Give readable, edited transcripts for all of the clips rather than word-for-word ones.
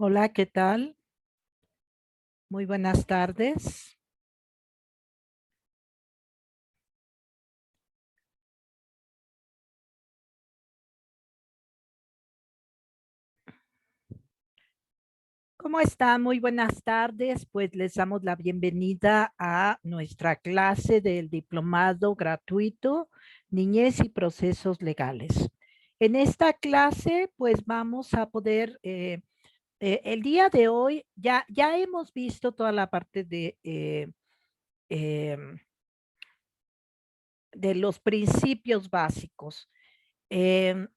Hola, ¿qué tal? Muy buenas tardes. ¿Cómo están? Muy buenas tardes. Pues les damos la bienvenida a nuestra clase del diplomado gratuito Niñez y Procesos Legales. En esta clase, pues vamos a poder, el día de hoy, ya hemos visto toda la parte em, de los principios básicos. Em,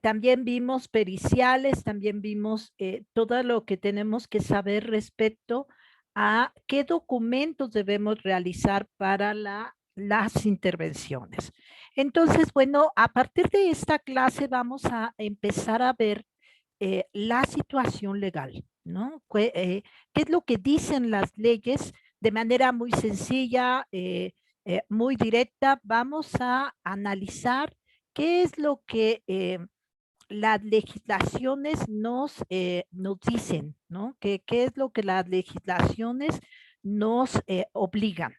También vimos periciales, también vimos todo lo que tenemos que saber respecto a qué documentos debemos realizar para las intervenciones. Entonces, bueno, a partir de esta clase vamos a empezar a ver la situación legal, ¿no? ¿Qué es lo que dicen las leyes de manera muy sencilla, muy directa? Vamos a analizar qué es lo que las legislaciones nos dicen, ¿no? ¿Qué es lo que las legislaciones nos obligan?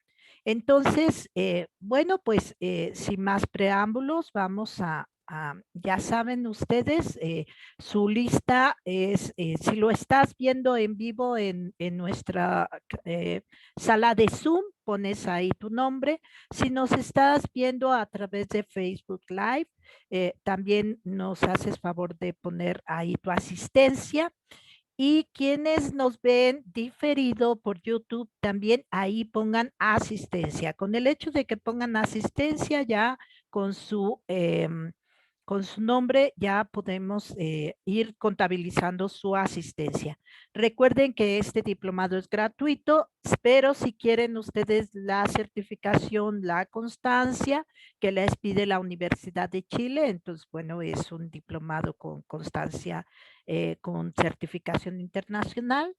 Entonces, bueno, pues sin más preámbulos, vamos ya saben ustedes, su lista es, si lo estás viendo en vivo en nuestra eh, sala de Zoom, pones ahí tu nombre. Si nos estás viendo a través de Facebook Live, también nos haces favor de poner ahí tu asistencia. Y quienes nos ven diferido por YouTube, también ahí pongan asistencia. Con el hecho de que pongan asistencia ya con con su nombre, ya podemos ir contabilizando su asistencia. Recuerden que este diplomado es gratuito, pero si quieren ustedes la certificación, la constancia que les pide la Universidad de Chile, entonces, bueno, es un diplomado con constancia, con certificación internacional,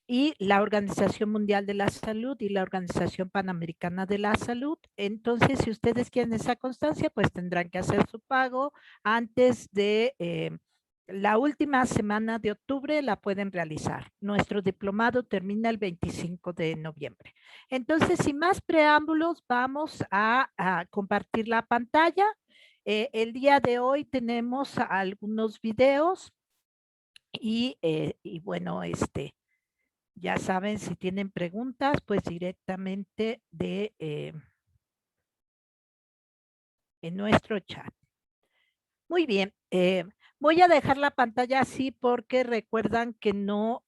y la Organización Mundial de la Salud y la Organización Panamericana de la Salud. Entonces, si ustedes quieren esa constancia, pues tendrán que hacer su pago antes de la última semana de octubre, la pueden realizar. Nuestro diplomado termina el 25 de noviembre. Entonces, sin más preámbulos, vamos a compartir la pantalla. El día de hoy tenemos algunos videos y bueno, ya saben, si tienen preguntas, pues directamente en nuestro chat. Muy bien, voy a dejar la pantalla así porque recuerdan que no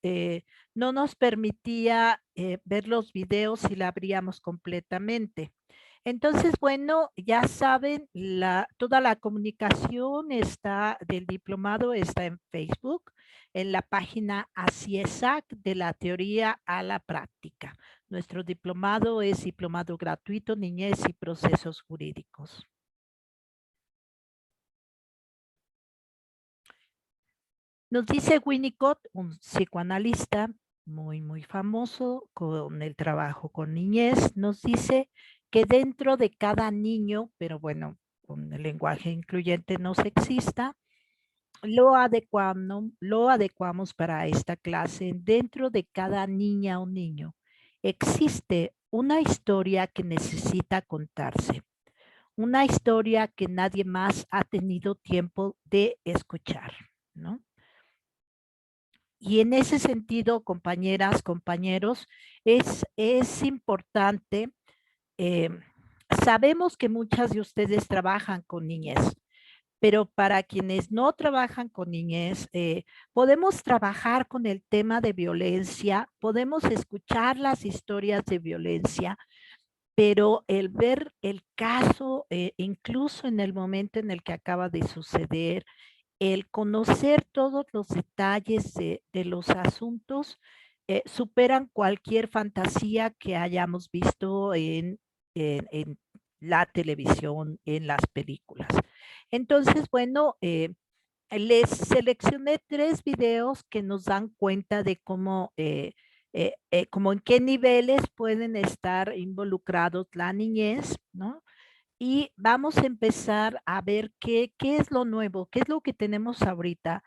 nos permitía ver los videos si la abríamos completamente. Entonces, bueno, ya saben, toda la comunicación del diplomado está en Facebook, en la página ACIESAC, de la teoría a la práctica. Nuestro diplomado es diplomado gratuito, niñez y procesos jurídicos. Nos dice Winnicott, un psicoanalista muy famoso con el trabajo con niñez, nos dice que dentro de cada niño, pero bueno, con el lenguaje incluyente no sexista, lo adecuamos para esta clase. Dentro de cada niña o niño existe una historia que necesita contarse, una historia que nadie más ha tenido tiempo de escuchar, ¿no? Y en ese sentido, compañeras, compañeros, es importante, eh, sabemos que muchas de ustedes trabajan con niñez, pero para quienes no trabajan con niñez, podemos trabajar con el tema de violencia, podemos escuchar las historias de violencia, pero el ver el caso, incluso en el momento en el que acaba de suceder, el conocer todos los detalles de los asuntos, superan cualquier fantasía que hayamos visto en la televisión, en las películas. Entonces, bueno, les seleccioné 3 videos que nos dan cuenta de cómo en qué niveles pueden estar involucrados la niñez, ¿no? y vamos a empezar a ver qué es lo nuevo, qué es lo que tenemos ahorita.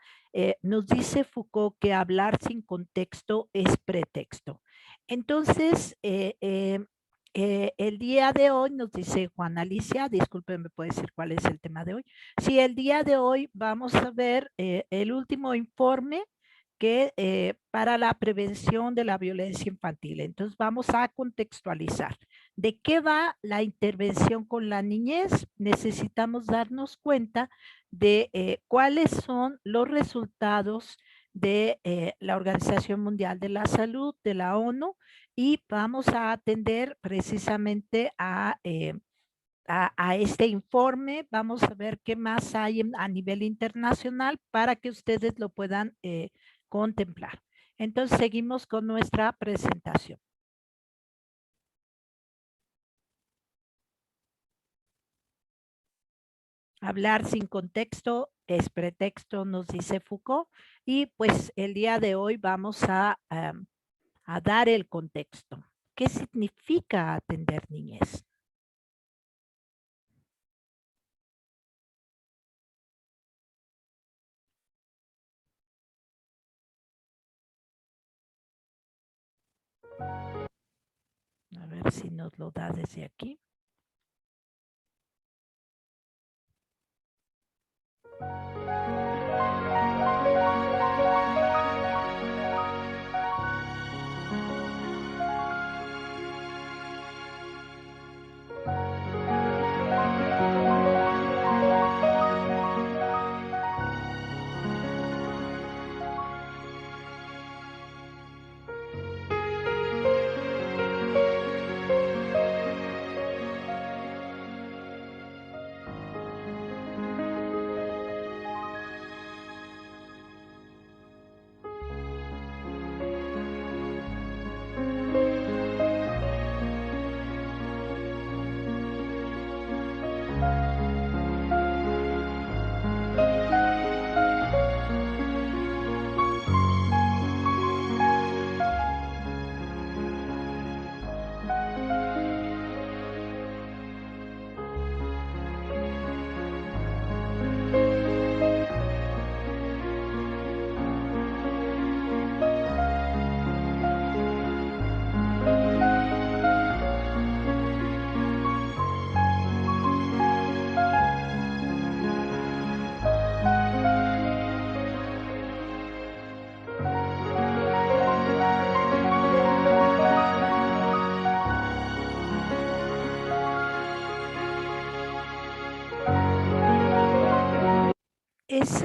Nos dice Foucault que hablar sin contexto es pretexto. Entonces, el día de hoy nos dice Juan Alicia, disculpen, ¿me puede decir cuál es el tema de hoy? Sí, el día de hoy vamos a ver el último informe que para la prevención de la violencia infantil. Entonces vamos a contextualizar. ¿De qué va la intervención con la niñez? Necesitamos darnos cuenta de cuáles son los resultados de la Organización Mundial de la Salud, de la ONU, y vamos a atender precisamente a este informe. Vamos a ver qué más hay a nivel internacional para que ustedes lo puedan contemplar. Entonces, seguimos con nuestra presentación. Hablar sin contexto es pretexto, nos dice Foucault, y pues el día de hoy vamos a dar el contexto. ¿Qué significa atender niñez? A ver si nos lo da desde aquí.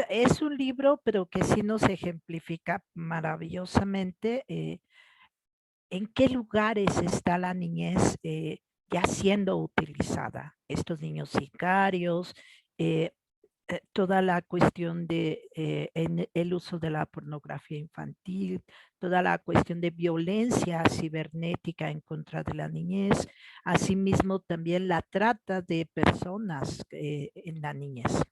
Es un libro, pero que sí nos ejemplifica maravillosamente en qué lugares está la niñez ya siendo utilizada. Estos niños sicarios, eh, toda la cuestión de el uso de la pornografía infantil, toda la cuestión de violencia cibernética en contra de la niñez, asimismo también la trata de personas en la niñez.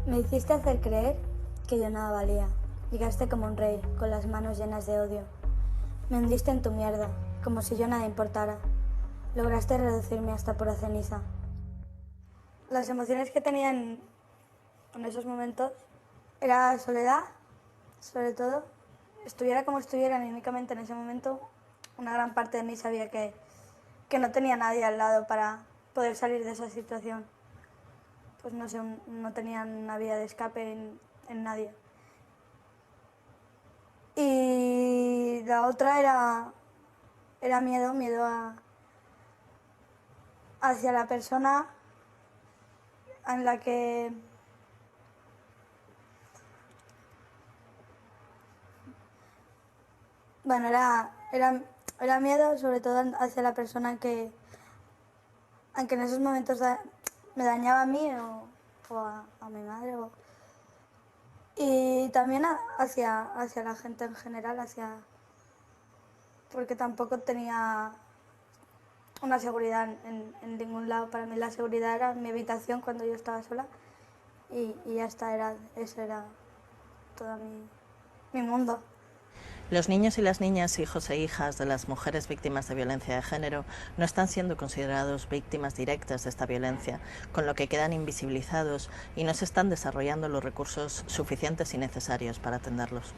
Me hiciste hacer creer que yo nada valía. Llegaste como un rey, con las manos llenas de odio. Me hundiste en tu mierda, como si yo nada importara. Lograste reducirme hasta pura ceniza. Las emociones que tenía en esos momentos era soledad, sobre todo. Estuviera como estuviera anímicamente en ese momento, una gran parte de mí sabía que no tenía nadie al lado para poder salir de esa situación. Pues no sé, no tenía una vía de escape en nadie. Y la otra era miedo, hacia la persona en la que bueno, era miedo sobre todo hacia la persona que aunque en esos momentos me dañaba a mí o a mi madre y también hacia la gente en general, porque tampoco tenía una seguridad en ningún lado. Para mí la seguridad era mi habitación cuando yo estaba sola y ya está, ese era todo mi mundo. Los niños y las niñas, hijos e hijas de las mujeres víctimas de violencia de género, no están siendo considerados víctimas directas de esta violencia, con lo que quedan invisibilizados y no se están desarrollando los recursos suficientes y necesarios para atenderlos.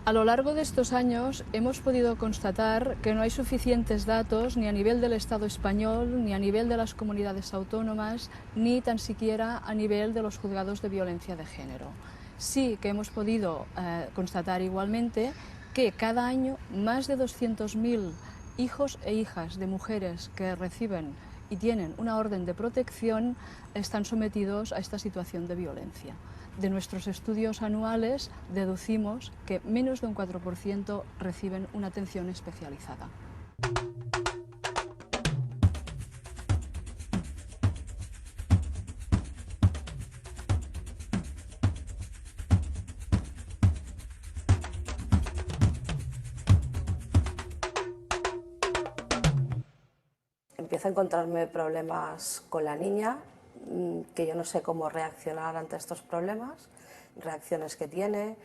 A lo largo de estos años hemos podido constatar que no hay suficientes datos ni a nivel del Estado español, ni a nivel de las comunidades autónomas, ni tan siquiera a nivel de los juzgados de violencia de género. Sí que hemos podido constatar igualmente que cada año más de 200.000 hijos e hijas de mujeres que reciben y tienen una orden de protección están sometidos a esta situación de violencia. De nuestros estudios anuales deducimos que menos de un 4% reciben una atención especializada. Empiezo a encontrarme problemas con la niña, que yo no sé cómo reaccionar ante estos problemas, reacciones que tiene,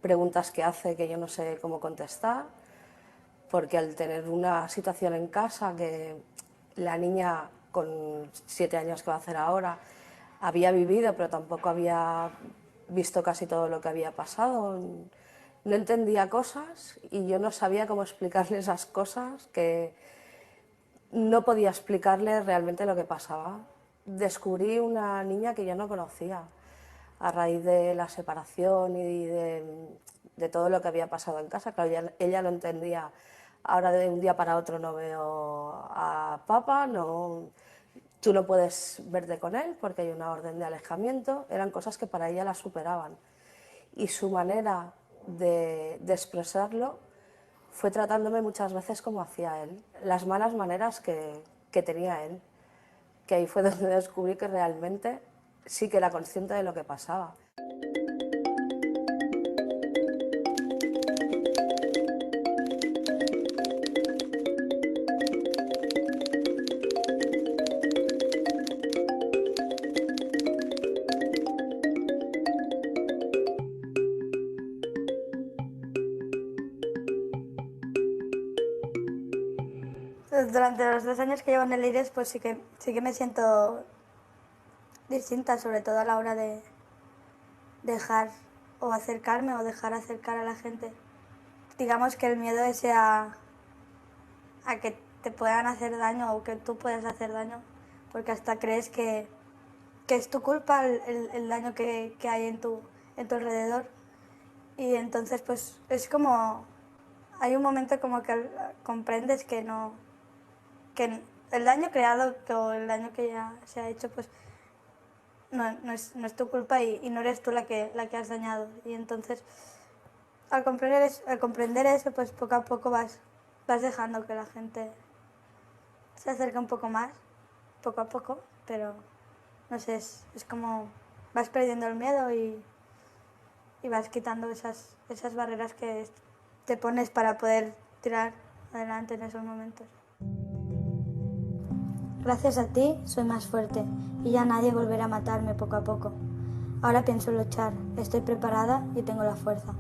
preguntas que hace que yo no sé cómo contestar, porque al tener una situación en casa que la niña con 7 años que va a hacer ahora había vivido, pero tampoco había visto casi todo lo que había pasado, no entendía cosas y yo no sabía cómo explicarle esas cosas que no podía explicarle realmente lo que pasaba. Descubrí una niña que yo no conocía a raíz de la separación y de todo lo que había pasado en casa. Claro, ella no entendía. Ahora de un día para otro no veo a papá, tú no puedes verte con él porque hay una orden de alejamiento. Eran cosas que para ella la superaban. Y su manera de expresarlo fue tratándome muchas veces como hacía él, las malas maneras que tenía él, que ahí fue donde descubrí que realmente sí que era consciente de lo que pasaba. Durante los 2 años que llevo en el IRES, pues sí que me siento distinta, sobre todo a la hora de dejar o acercarme o dejar acercar a la gente. Digamos que el miedo ese a que te puedan hacer daño o que tú puedas hacer daño, porque hasta crees que es tu culpa el daño que hay en tu alrededor. Y entonces pues es como, hay un momento como que comprendes que el daño creado o el daño que ya se ha hecho pues no es tu culpa y no eres tú la que has dañado. Y entonces al comprender eso pues poco a poco vas dejando que la gente se acerque un poco más, poco a poco, pero no sé, es como vas perdiendo el miedo y vas quitando esas barreras que te pones para poder tirar adelante en esos momentos. Gracias a ti soy más fuerte y ya nadie volverá a matarme poco a poco. Ahora pienso luchar, estoy preparada y tengo la fuerza.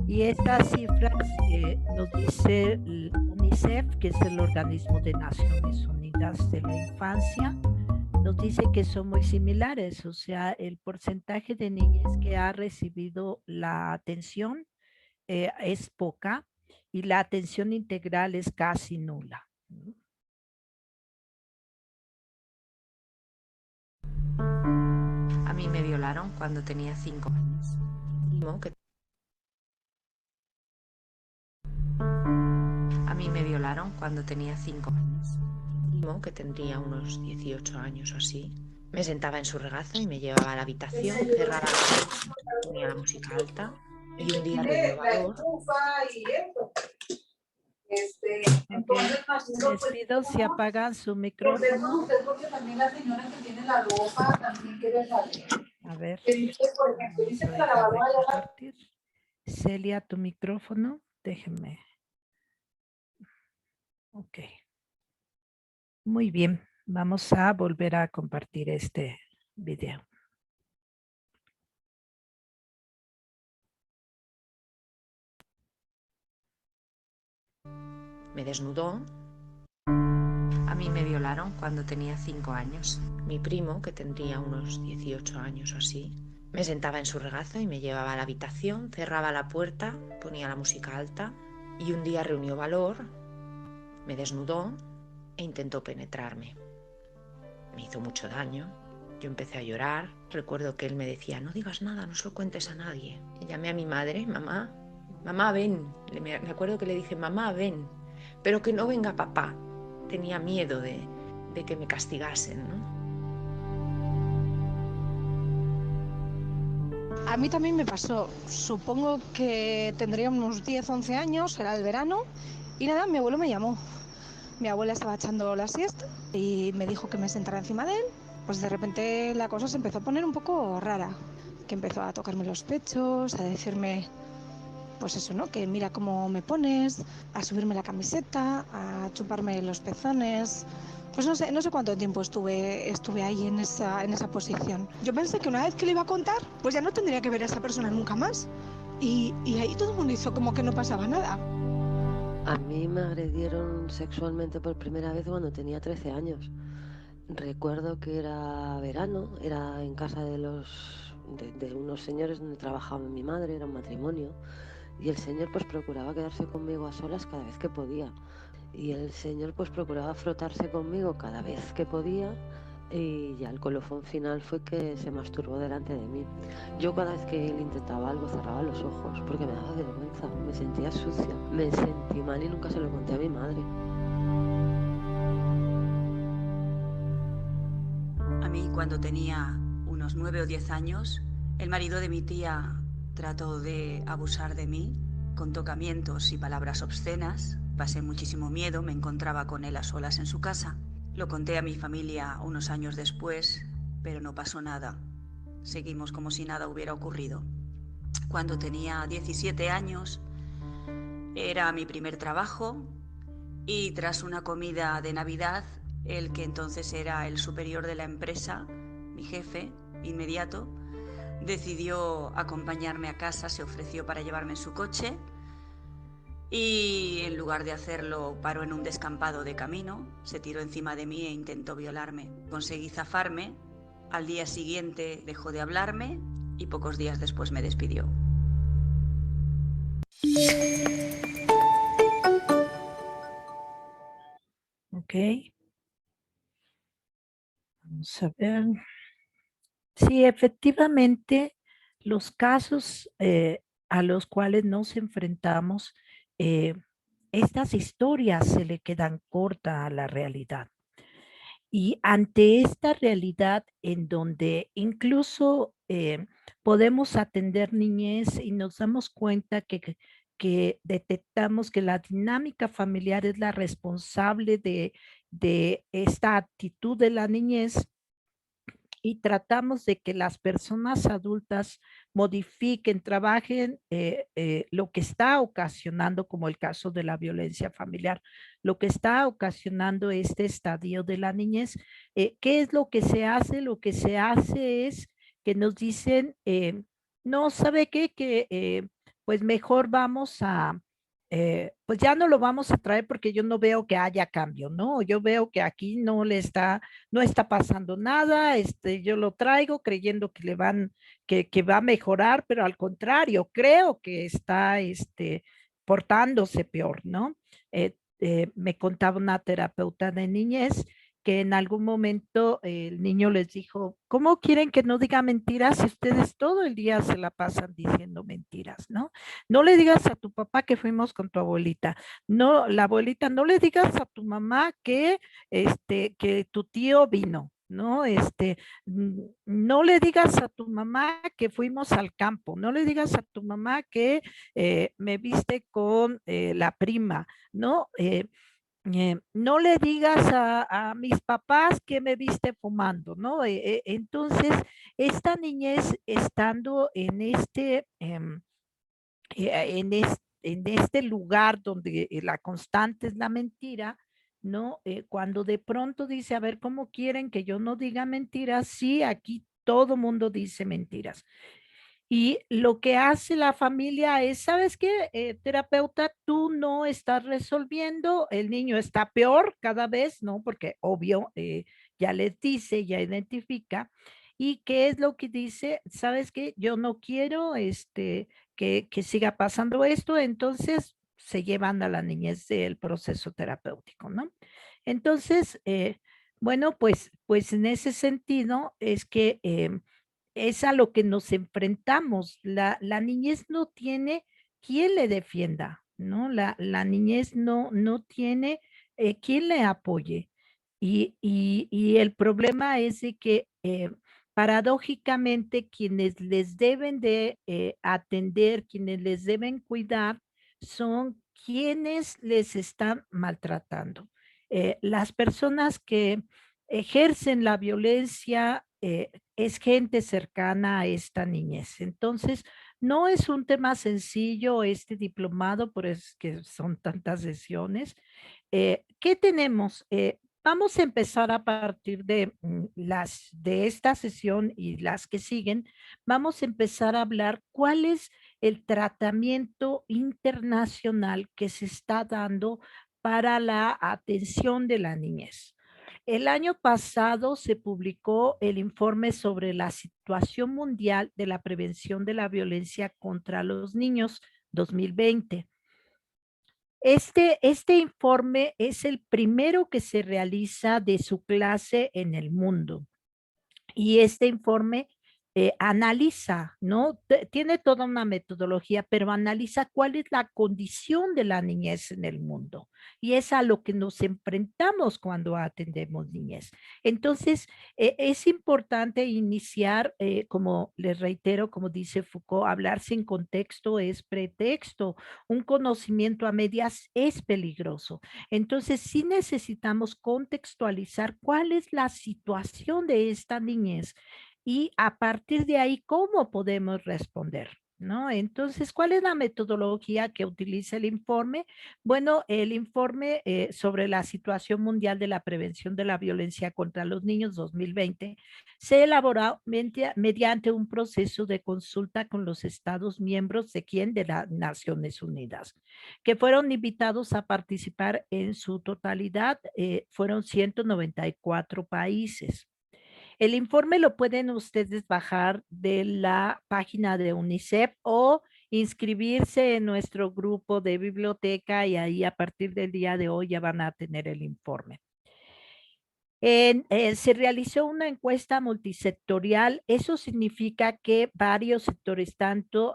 Y estas cifras nos dice el UNICEF, que es el Organismo de Naciones Unidas de la Infancia, nos dice que son muy similares, o sea, el porcentaje de niñas que ha recibido la atención es poca y la atención integral es casi nula. A mí me violaron cuando tenía 5 años. A mí mí me violaron cuando tenía 5 años. Mi primo, que tendría unos 18 años o así, me sentaba en su regazo y me llevaba a la habitación, cerraba la puerta, ponía la música alta y un día reunió valor. Les pido si apagan su micrófono. Porque también la señora que tiene la ropa también quiere saber. A ver, Por ejemplo, vamos dice a que la dejar de lavadora compartir. Celia, tu micrófono, déjenme. Ok. Muy bien, vamos a volver a compartir este video. Me desnudó. A mí me violaron cuando tenía 5 años. Mi primo, que tendría unos 18 años o así, me sentaba en su regazo y me llevaba a la habitación, cerraba la puerta, ponía la música alta y un día reunió valor, me desnudó e intentó penetrarme. Me hizo mucho daño. Yo empecé a llorar. Recuerdo que él me decía, no digas nada, no se lo cuentes a nadie. Y llamé a mi madre, mamá, ven. Me acuerdo que le dije, mamá, ven, pero que no venga papá. Tenía miedo de que me castigasen, ¿no? A mí también me pasó. Supongo que tendría unos 10, 11 años, era el verano, y nada, mi abuelo me llamó. Mi abuela estaba echando la siesta y me dijo que me sentara encima de él. Pues de repente la cosa se empezó a poner un poco rara, que empezó a tocarme los pechos, a decirme, pues eso, ¿no? Que mira cómo me pones, a subirme la camiseta, a chuparme los pezones. Pues no sé cuánto tiempo estuve ahí en esa posición. Yo pensé que una vez que le iba a contar, pues ya no tendría que ver a esa persona nunca más. Y ahí todo el mundo hizo como que no pasaba nada. A mí me agredieron sexualmente por primera vez cuando tenía 13 años. Recuerdo que era verano, era en casa de unos señores donde trabajaba mi madre, era un matrimonio, y el señor pues procuraba quedarse conmigo a solas cada vez que podía. Y el señor pues procuraba frotarse conmigo cada vez que podía, y ya el colofón final fue que se masturbó delante de mí. Yo cada vez que él intentaba algo cerraba los ojos porque me daba vergüenza, me sentía sucia, me sentí mal y nunca se lo conté a mi madre. A mí, cuando tenía unos 9 o 10 años, el marido de mi tía trató de abusar de mí con tocamientos y palabras obscenas. Pasé muchísimo miedo, me encontraba con él a solas en su casa. Lo conté a mi familia unos años después, pero no pasó nada. Seguimos como si nada hubiera ocurrido. Cuando tenía 17 años, era mi primer trabajo y tras una comida de Navidad, el que entonces era el superior de la empresa, mi jefe inmediato, decidió acompañarme a casa, se ofreció para llevarme en su coche y en lugar de hacerlo paró en un descampado de camino, se tiró encima de mí e intentó violarme. Conseguí zafarme, al día siguiente dejó de hablarme y pocos días después me despidió. Ok. Vamos a ver. Sí, efectivamente, los casos a los cuales nos enfrentamos, estas historias se le quedan cortas a la realidad. Y ante esta realidad en donde incluso podemos atender niñez y nos damos cuenta que detectamos que la dinámica familiar es la responsable de esta actitud de la niñez, y tratamos de que las personas adultas modifiquen, trabajen lo que está ocasionando, como el caso de la violencia familiar, lo que está ocasionando este estadio de la niñez. ¿Qué es lo que se hace? Lo que se hace es que nos dicen, no, ¿sabe qué? Que pues mejor vamos a, pues ya no lo vamos a traer porque yo no veo que haya cambio, ¿no? Yo veo que aquí no está pasando nada, yo lo traigo creyendo que que va a mejorar, pero al contrario, creo que está, portándose peor, ¿no? Me contaba una terapeuta de niñez que en algún momento el niño les dijo, ¿cómo quieren que no diga mentiras si ustedes todo el día se la pasan diciendo mentiras, ¿no? No le digas a tu papá que fuimos con tu abuelita. No, la abuelita, no le digas a tu mamá que tu tío vino. ¿No? No le digas a tu mamá que fuimos al campo, no le digas a tu mamá que me viste con la prima, ¿no? No le digas a mis papás que me viste fumando, ¿no? Entonces, esta niñez estando en este lugar donde la constante es la mentira, ¿no? Cuando de pronto dice, a ver, ¿cómo quieren que yo no diga mentiras? Sí, aquí todo mundo dice mentiras. Y lo que hace la familia es, ¿sabes qué? Terapeuta, tú no estás resolviendo, el niño está peor cada vez, ¿no? Porque obvio, ya les dice, ya identifica. ¿Y qué es lo que dice? ¿Sabes qué? Yo no quiero que siga pasando esto, entonces se llevan a la niñez del proceso terapéutico, ¿no? Entonces, bueno, pues en ese sentido es que es a lo que nos enfrentamos. La niñez no tiene quien le defienda, ¿no? La niñez no tiene quien le apoye. Y el problema es de que paradójicamente quienes les deben de atender, quienes les deben cuidar, son quienes les están maltratando. Las personas que ejercen la violencia es gente cercana a esta niñez. Entonces, no es un tema sencillo este diplomado, por eso es que son tantas sesiones. ¿Qué tenemos? Vamos a empezar a partir de de esta sesión y las que siguen, vamos a empezar a hablar cuál es el tratamiento internacional que se está dando para la atención de la niñez. El año pasado se publicó el informe sobre la situación mundial de la prevención de la violencia contra los niños 2020. Este informe es el primero que se realiza de su clase en el mundo. Y este informe analiza, ¿no? Tiene toda una metodología, pero analiza cuál es la condición de la niñez en el mundo. Y es a lo que nos enfrentamos cuando atendemos niñez. Entonces, es importante iniciar, como les reitero, como dice Foucault, hablar sin contexto es pretexto. Un conocimiento a medias es peligroso. Entonces, sí necesitamos contextualizar cuál es la situación de esta niñez y a partir de ahí, ¿cómo podemos responder? ¿No? Entonces, ¿cuál es la metodología que utiliza el informe? Bueno, el informe sobre la situación mundial de la prevención de la violencia contra los niños 2020 se elaboró mediante un proceso de consulta con los Estados miembros de quién? De las Naciones Unidas, que fueron invitados a participar en su totalidad, fueron 194 países. El informe lo pueden ustedes bajar de la página de UNICEF o inscribirse en nuestro grupo de biblioteca y ahí a partir del día de hoy ya van a tener el informe. Se realizó una encuesta multisectorial, eso significa que varios sectores, tanto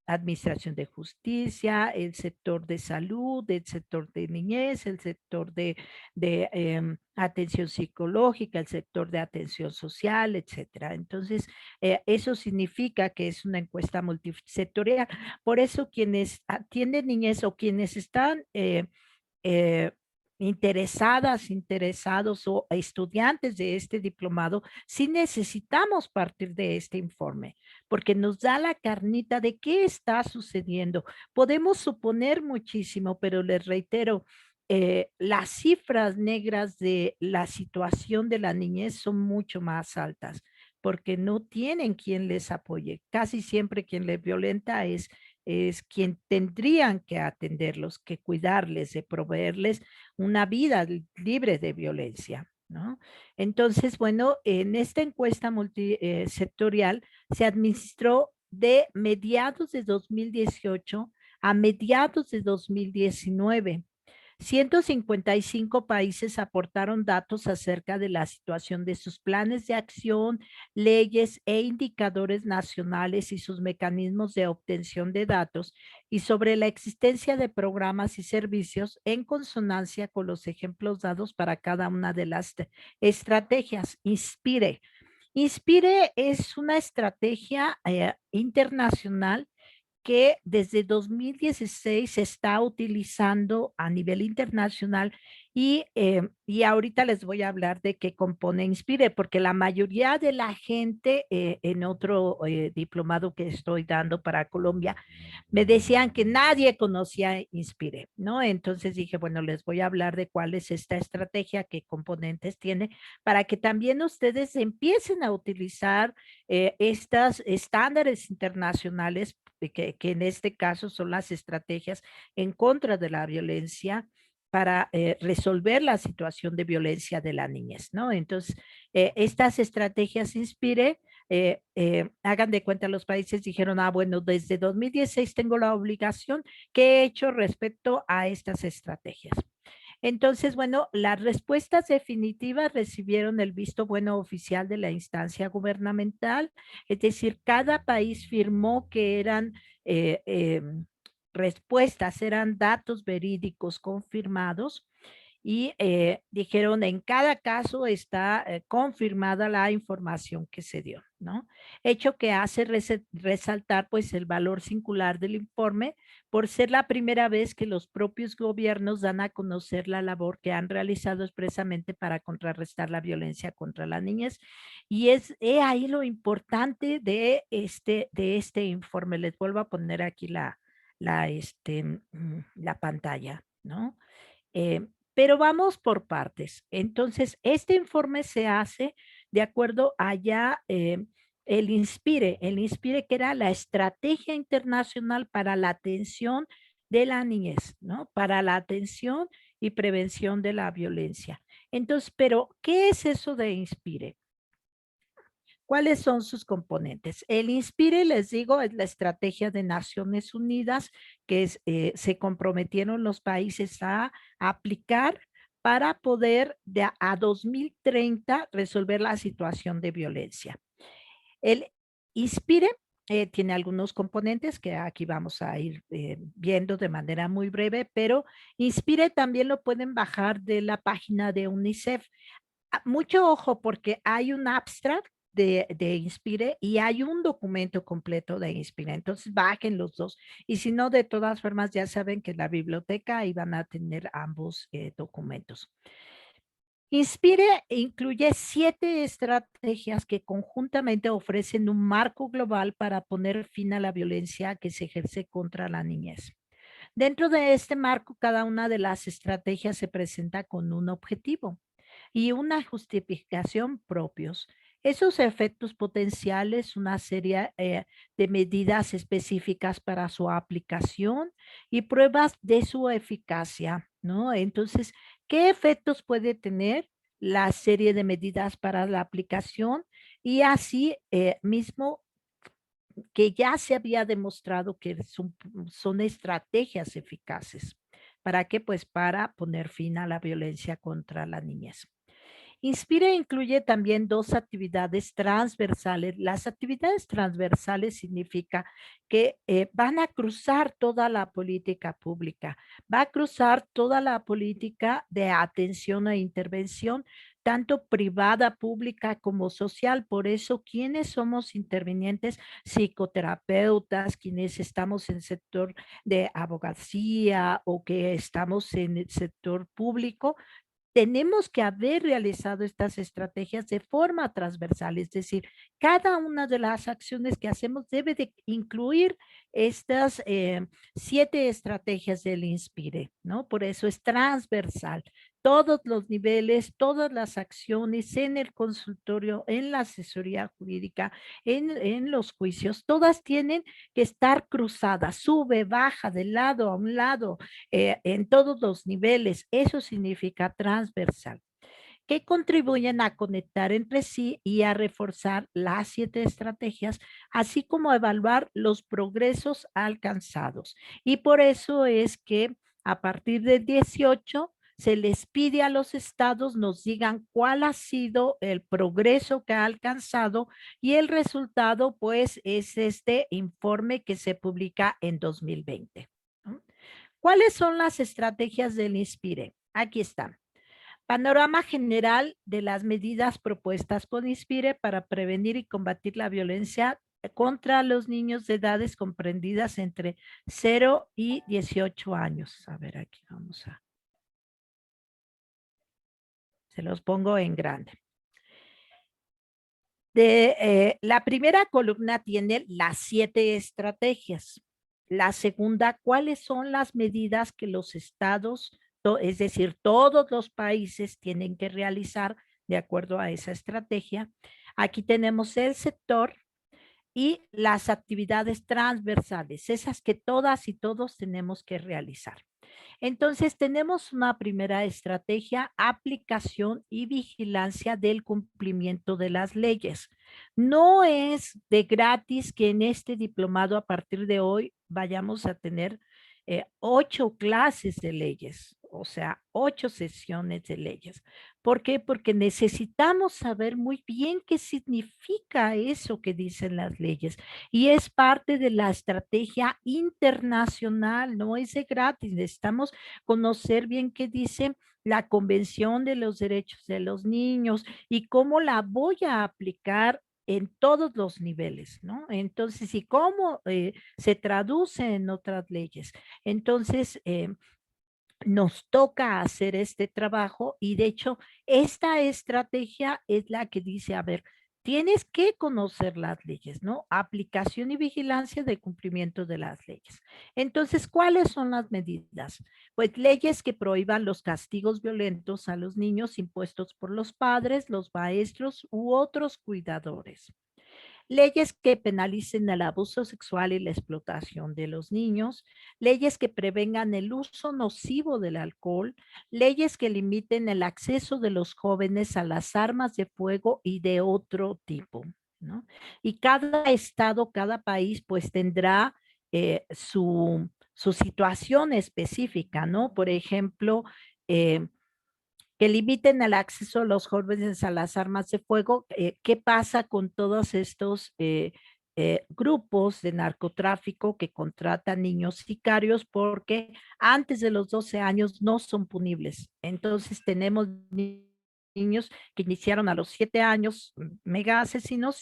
administración de justicia, el sector de salud, el sector de niñez, el sector de atención psicológica, el sector de atención social, etcétera. Entonces, eso significa que es una encuesta multisectorial. Por eso quienes atienden niñez o quienes están eh, interesadas, interesados o estudiantes de este diplomado, sí necesitamos partir de este informe, porque nos da la carnita de qué está sucediendo. Podemos suponer muchísimo, pero les reitero, las cifras negras de la situación de la niñez son mucho más altas, porque no tienen quien les apoye. Casi siempre quien les violenta es quien tendrían que atenderlos, que cuidarles, de proveerles una vida libre de violencia, ¿no? Entonces, bueno, en esta encuesta multisectorial se administró de mediados de 2018 a mediados de 2019. 155 países aportaron datos acerca de la situación de sus planes de acción, leyes e indicadores nacionales y sus mecanismos de obtención de datos y sobre la existencia de programas y servicios en consonancia con los ejemplos dados para cada una de las estrategias. Inspire. Inspire es una estrategia internacional que desde 2016 se está utilizando a nivel internacional y ahorita les voy a hablar de qué compone Inspire, porque la mayoría de la gente en otro diplomado que estoy dando para Colombia me decían que nadie conocía Inspire, ¿no? Entonces dije, bueno, les voy a hablar de cuál es esta estrategia, qué componentes tiene, para que también ustedes empiecen a utilizar estas estándares internacionales que en este caso son las estrategias en contra de la violencia para resolver la situación de violencia de la niñez, ¿no? Entonces, estas estrategias Inspire, hagan de cuenta los países dijeron, bueno, desde 2016 tengo la obligación que he hecho respecto a estas estrategias. Entonces, bueno, las respuestas definitivas recibieron el visto bueno oficial de la instancia gubernamental, es decir, cada país firmó que eran respuestas, eran datos verídicos confirmados y dijeron en cada caso está confirmada la información que se dio, ¿no? Hecho que hace resaltar pues el valor singular del informe por ser la primera vez que los propios gobiernos dan a conocer la labor que han realizado expresamente para contrarrestar la violencia contra la niñez. Y es ahí lo importante de este informe. Les vuelvo a poner aquí la pantalla, ¿no? Pero vamos por partes. Entonces, este informe se hace de acuerdo allá el INSPIRE que era la Estrategia Internacional para la Atención de la Niñez, ¿no? Para la atención y prevención de la violencia. Entonces, pero, ¿qué es eso de INSPIRE? ¿Cuáles son sus componentes? El INSPIRE, les digo, es la estrategia de Naciones Unidas que se comprometieron los países a aplicar para poder a 2030 resolver la situación de violencia. El INSPIRE tiene algunos componentes que aquí vamos a ir viendo de manera muy breve, pero INSPIRE también lo pueden bajar de la página de UNICEF. Mucho ojo porque hay un abstract de Inspire y hay un documento completo de Inspire. Entonces bajen los dos. Y si no, de todas formas, ya saben que en la biblioteca ahí van a tener ambos documentos. Inspire incluye 7 estrategias que conjuntamente ofrecen un marco global para poner fin a la violencia que se ejerce contra la niñez. Dentro de este marco, cada una de las estrategias se presenta con un objetivo y una justificación propios. Esos efectos potenciales, una serie de medidas específicas para su aplicación y pruebas de su eficacia, ¿no? Entonces, ¿qué efectos puede tener la serie de medidas para la aplicación? Y así mismo que ya se había demostrado que son estrategias eficaces. ¿Para qué? Pues para poner fin a la violencia contra la niñez. Inspire incluye también 2 actividades transversales. Las actividades transversales significa que van a cruzar toda la política pública, va a cruzar toda la política de atención e intervención, tanto privada, pública como social. Por eso, ¿quiénes somos intervinientes? Psicoterapeutas, quienes estamos en el sector de abogacía o que estamos en el sector público, tenemos que haber realizado estas estrategias de forma transversal, es decir, cada una de las acciones que hacemos debe de incluir estas 7 estrategias del INSPIRE, ¿no? Por eso es transversal. Todos los niveles, todas las acciones en el consultorio, en la asesoría jurídica, en los juicios, todas tienen que estar cruzadas, sube, baja, de lado a un lado, en todos los niveles. Eso significa transversal, que contribuyen a conectar entre sí y a reforzar las 7 estrategias, así como a evaluar los progresos alcanzados. Y por eso es que A partir del 18 se les pide a los estados nos digan cuál ha sido el progreso que ha alcanzado y el resultado pues es este informe que se publica en 2020. ¿No? ¿Cuáles son las estrategias del INSPIRE? Aquí están. Panorama general de las medidas propuestas con INSPIRE para prevenir y combatir la violencia contra los niños de edades comprendidas entre 0 y 18 años. A ver, aquí vamos a... Se los pongo en grande. La primera columna tiene las 7 estrategias. La segunda, ¿cuáles son las medidas que los estados, es decir, todos los países tienen que realizar de acuerdo a esa estrategia? Aquí tenemos el sector y las actividades transversales, esas que todas y todos tenemos que realizar. Entonces, tenemos una primera estrategia, aplicación y vigilancia del cumplimiento de las leyes. No es de gratis que en este diplomado a partir de hoy vayamos a tener 8 clases de leyes, o sea, 8 sesiones de leyes. ¿Por qué? Porque necesitamos saber muy bien qué significa eso que dicen las leyes y es parte de la estrategia internacional, no es de gratis, necesitamos conocer bien qué dice la Convención de los Derechos de los Niños y cómo la voy a aplicar en todos los niveles, ¿no? Entonces, y cómo se traduce en otras leyes. Entonces, nos toca hacer este trabajo y de hecho esta estrategia es la que dice, a ver, tienes que conocer las leyes, ¿no? Aplicación y vigilancia de cumplimiento de las leyes. Entonces, ¿cuáles son las medidas? Pues leyes que prohíban los castigos violentos a los niños impuestos por los padres, los maestros u otros cuidadores. Leyes que penalicen el abuso sexual y la explotación de los niños, leyes que prevengan el uso nocivo del alcohol, leyes que limiten el acceso de los jóvenes a las armas de fuego y de otro tipo, ¿no? Y cada estado, cada país, pues tendrá su situación específica, ¿no? Por ejemplo, que limiten el acceso a los jóvenes a las armas de fuego. ¿Qué pasa con todos estos grupos de narcotráfico que contratan niños sicarios? Porque antes de los 12 años no son punibles. Entonces tenemos niños que iniciaron a los 7 años, mega asesinos,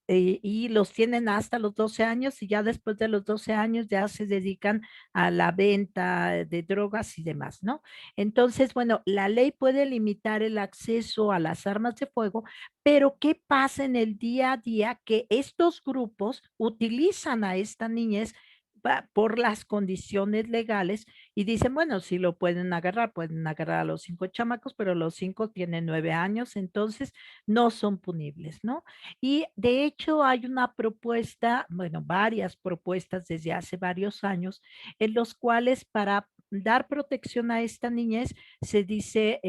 y los tienen hasta los 12 años y ya después de los 12 años ya se dedican a la venta de drogas y demás, ¿no? Entonces, bueno, la ley puede limitar el acceso a las armas de fuego, pero ¿qué pasa en el día a día? Que estos grupos utilizan a esta niñez por las condiciones legales y dicen, bueno, si lo pueden agarrar a los 5 chamacos, pero los 5 tienen 9 años, entonces no son punibles, ¿no? Y de hecho hay una propuesta, bueno, varias propuestas desde hace varios años, en los cuales para dar protección a esta niñez, se dice,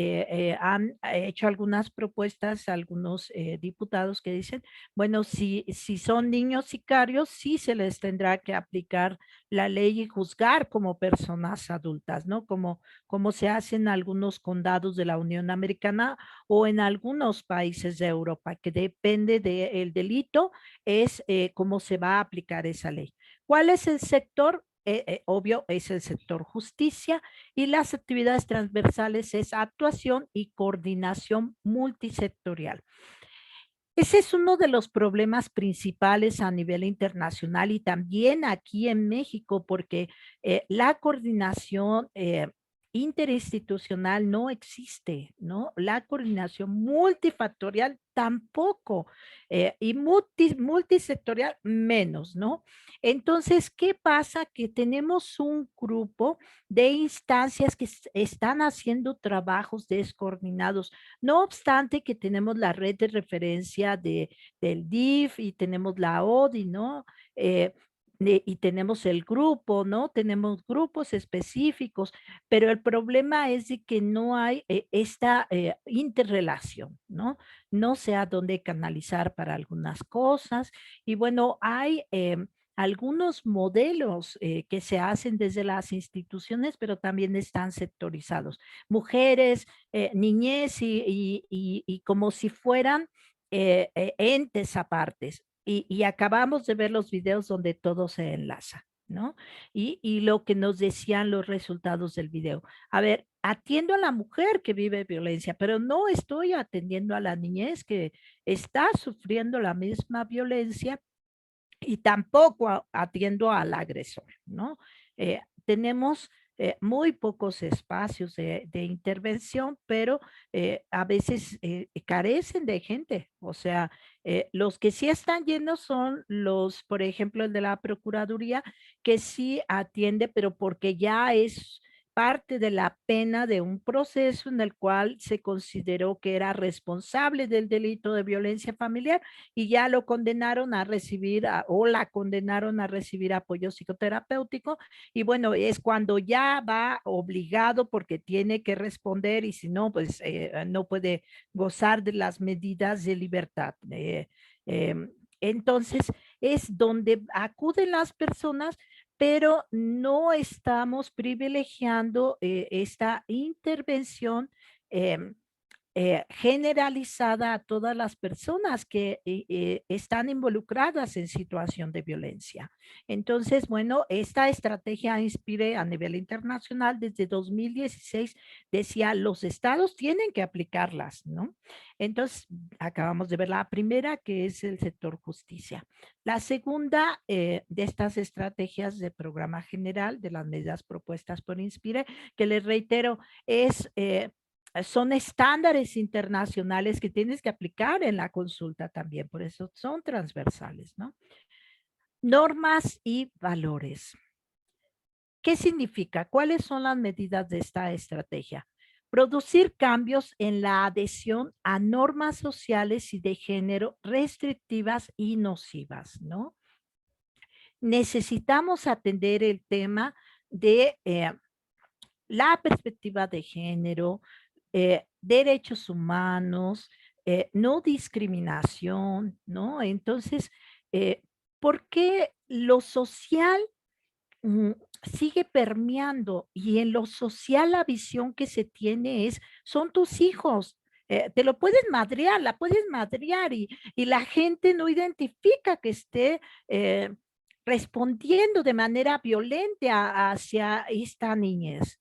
han hecho algunas propuestas, algunos diputados que dicen, bueno, si son niños sicarios, sí se les tendrá que aplicar la ley y juzgar como personas adultas, ¿no? Como se hace en algunos condados de la Unión Americana o en algunos países de Europa, que depende del delito, es cómo se va a aplicar esa ley. ¿Cuál es el sector? Obvio, es el sector justicia y las actividades transversales es actuación y coordinación multisectorial. Ese es uno de los problemas principales a nivel internacional y también aquí en México, porque la coordinación interinstitucional no existe, ¿no? La coordinación multifactorial tampoco, y multisectorial menos, ¿no? Entonces, ¿qué pasa? Que tenemos un grupo de instancias que están haciendo trabajos descoordinados. No obstante que tenemos la red de referencia del DIF y tenemos la ODI, ¿no? Y tenemos el grupo, ¿no? Tenemos grupos específicos, pero el problema es de que no hay esta interrelación, ¿no? No sé a dónde canalizar para algunas cosas. Y bueno, hay algunos modelos que se hacen desde las instituciones, pero también están sectorizados. Mujeres, niñez y como si fueran entes apartes. Y acabamos de ver los videos donde todo se enlaza, ¿no? Y lo que nos decían los resultados del video. A ver, atiendo a la mujer que vive violencia, pero no estoy atendiendo a la niñez que está sufriendo la misma violencia y tampoco atiendo al agresor, ¿no? Tenemos muy pocos espacios de intervención, pero a veces carecen de gente. O sea, los que sí están llenos son los, por ejemplo, el de la Procuraduría, que sí atiende, pero porque ya es parte de la pena de un proceso en el cual se consideró que era responsable del delito de violencia familiar y ya lo condenaron a recibir o la condenaron a recibir apoyo psicoterapéutico y bueno, es cuando ya va obligado porque tiene que responder y si no, pues no puede gozar de las medidas de libertad. Entonces, es donde acuden las personas, pero no estamos privilegiando esta intervención generalizada a todas las personas que están involucradas en situación de violencia. Entonces, bueno, esta estrategia Inspire a nivel internacional desde 2016 decía, los estados tienen que aplicarlas, ¿no? Entonces, acabamos de ver la primera, que es el sector justicia. La segunda de estas estrategias de programa general, de las medidas propuestas por Inspire, que les reitero, es son estándares internacionales que tienes que aplicar en la consulta también, por eso son transversales, ¿no? Normas y valores. ¿Qué significa? ¿Cuáles son las medidas de esta estrategia? Producir cambios en la adhesión a normas sociales y de género restrictivas y nocivas, ¿no? Necesitamos atender el tema de la perspectiva de género, derechos humanos, no discriminación, ¿no? Entonces, ¿por qué lo social sigue permeando y en lo social la visión que se tiene es, son tus hijos, te lo puedes madrear, la puedes madrear y la gente no identifica que esté respondiendo de manera violenta hacia esta niñez.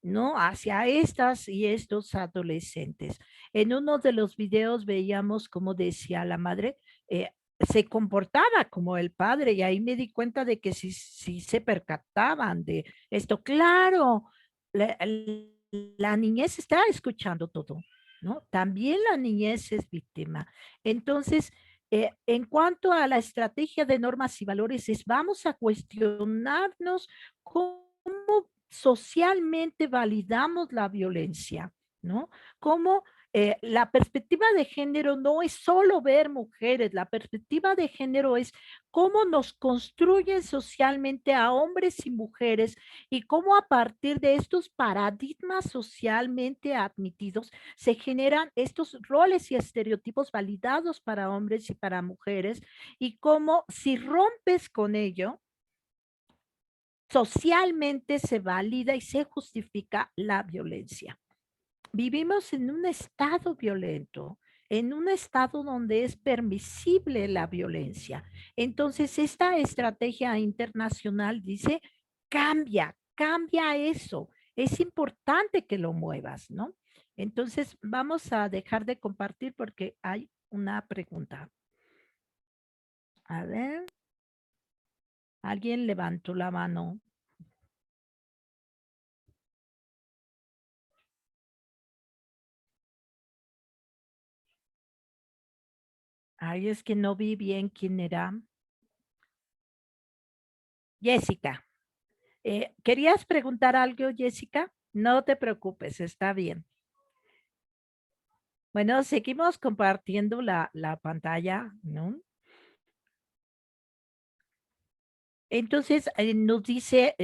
¿No? Hacia estas y estos adolescentes. En uno de los videos veíamos cómo decía la madre, se comportaba como el padre y ahí me di cuenta de que sí se percataban de esto. Claro, la niñez está escuchando todo, ¿no? También la niñez es víctima. Entonces, en cuanto a la estrategia de normas y valores, es vamos a cuestionarnos cómo socialmente validamos la violencia, ¿no? Cómo la perspectiva de género no es solo ver mujeres, la perspectiva de género es cómo nos construyen socialmente a hombres y mujeres y cómo a partir de estos paradigmas socialmente admitidos se generan estos roles y estereotipos validados para hombres y para mujeres y cómo si rompes con ello, socialmente se valida y se justifica la violencia. Vivimos en un estado violento, en un estado donde es permisible la violencia. Entonces, esta estrategia internacional dice, cambia eso. Es importante que lo muevas, ¿no? Entonces, vamos a dejar de compartir porque hay una pregunta. A ver. Alguien levantó la mano. Ay, es que no vi bien quién era. Jessica. ¿Querías preguntar algo, Jessica? No te preocupes, está bien. Bueno, seguimos compartiendo la pantalla, ¿no? Entonces, nos dice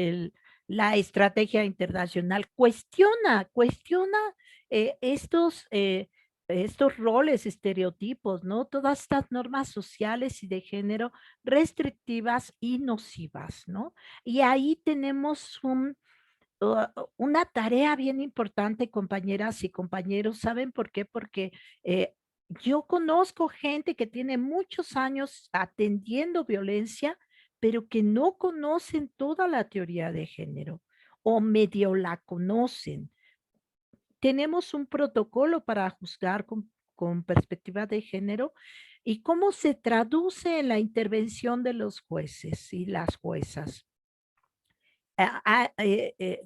la estrategia internacional, cuestiona estos estos roles, estereotipos, ¿no? Todas estas normas sociales y de género restrictivas y nocivas, ¿no? Y ahí tenemos una tarea bien importante, compañeras y compañeros. ¿Saben por qué? Porque yo conozco gente que tiene muchos años atendiendo violencia, pero que no conocen toda la teoría de género o medio la conocen. Tenemos un protocolo para juzgar con perspectiva de género y cómo se traduce en la intervención de los jueces y las juezas.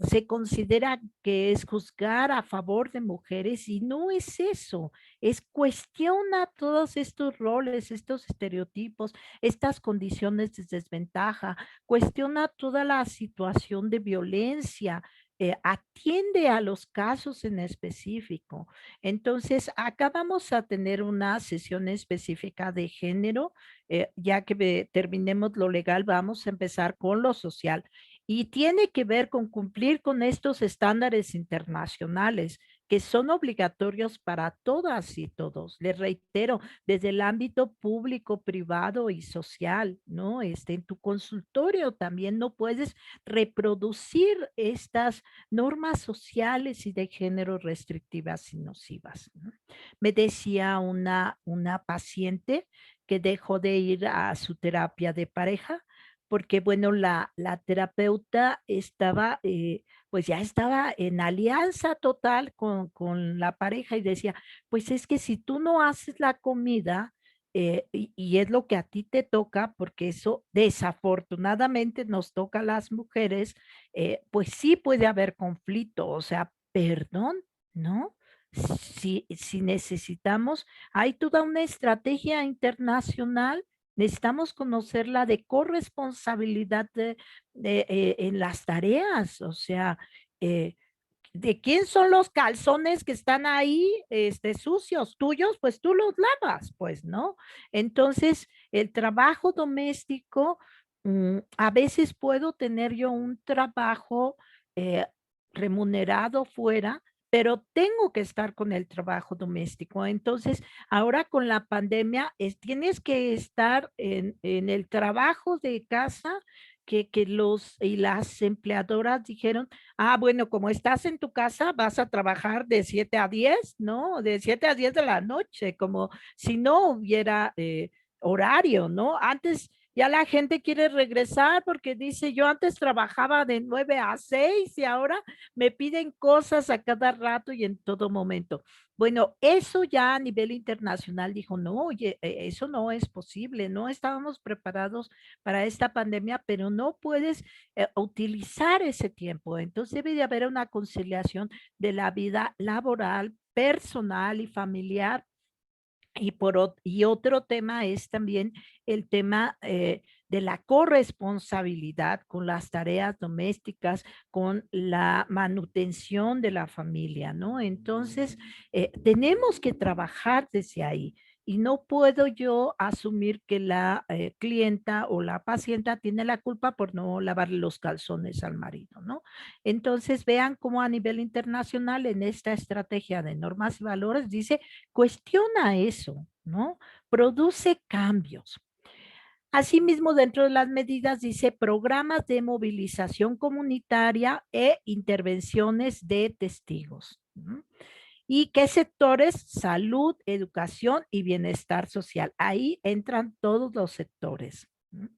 Se considera que es juzgar a favor de mujeres y no es eso, es cuestiona todos estos roles, estos estereotipos, estas condiciones de desventaja, cuestiona toda la situación de violencia, atiende a los casos en específico. Entonces, acá vamos a tener una sesión específica de género, ya que terminemos lo legal, vamos a empezar con lo social. Y tiene que ver con cumplir con estos estándares internacionales que son obligatorios para todas y todos. Les reitero, desde el ámbito público, privado y social, ¿no? En tu consultorio también no puedes reproducir estas normas sociales y de género restrictivas y nocivas, ¿no? Me decía una paciente que dejó de ir a su terapia de pareja porque bueno, la terapeuta estaba, pues ya estaba en alianza total con la pareja y decía, pues es que si tú no haces la comida, y es lo que a ti te toca, porque eso desafortunadamente nos toca a las mujeres, pues sí puede haber conflicto, o sea, perdón, ¿no? Si necesitamos, hay toda una estrategia internacional. Necesitamos conocer la de corresponsabilidad en las tareas, o sea, eh, ¿de quién son los calzones que están ahí, sucios? ¿Tuyos? Pues tú los lavas, pues, ¿no? Entonces, el trabajo doméstico, a veces puedo tener yo un trabajo eh, remunerado fuera, pero tengo que estar con el trabajo doméstico. Entonces, ahora con la pandemia, tienes que estar en el trabajo de casa que los y las empleadoras dijeron, ah, bueno, como estás en tu casa, vas a trabajar de 7 a 10, ¿no? De 7 a 10 de la noche, como si no hubiera horario, ¿no? Antes ya la gente quiere regresar porque dice, yo antes trabajaba de 9 a 6 y ahora me piden cosas a cada rato y en todo momento. Bueno, eso ya a nivel internacional dijo, no, oye, eso no es posible, no estábamos preparados para esta pandemia, pero no puedes utilizar ese tiempo. Entonces debe de haber una conciliación de la vida laboral, personal y familiar. Y otro tema es también el tema de la corresponsabilidad con las tareas domésticas, con la manutención de la familia, ¿no? Entonces, tenemos que trabajar desde ahí. Y no puedo yo asumir que la clienta o la paciente tiene la culpa por no lavarle los calzones al marido, ¿no? Entonces, vean cómo a nivel internacional en esta estrategia de normas y valores dice, cuestiona eso, ¿no? Produce cambios. Asimismo, dentro de las medidas dice programas de movilización comunitaria e intervenciones de testigos. ¿No? ¿Y qué sectores? Salud, educación y bienestar social. Ahí entran todos los sectores. ¿No?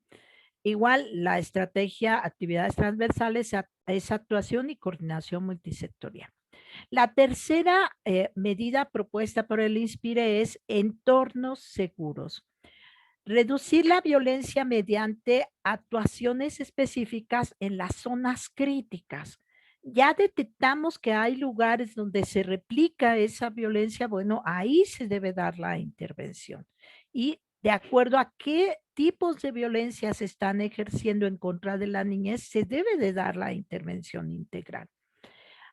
Igual la estrategia, actividades transversales es actuación y coordinación multisectorial. La tercera medida propuesta por el INSPIRE es entornos seguros. Reducir la violencia mediante actuaciones específicas en las zonas críticas. Ya detectamos que hay lugares donde se replica esa violencia, bueno, ahí se debe dar la intervención. Y de acuerdo a qué tipos de violencia se están ejerciendo en contra de la niñez, se debe de dar la intervención integral.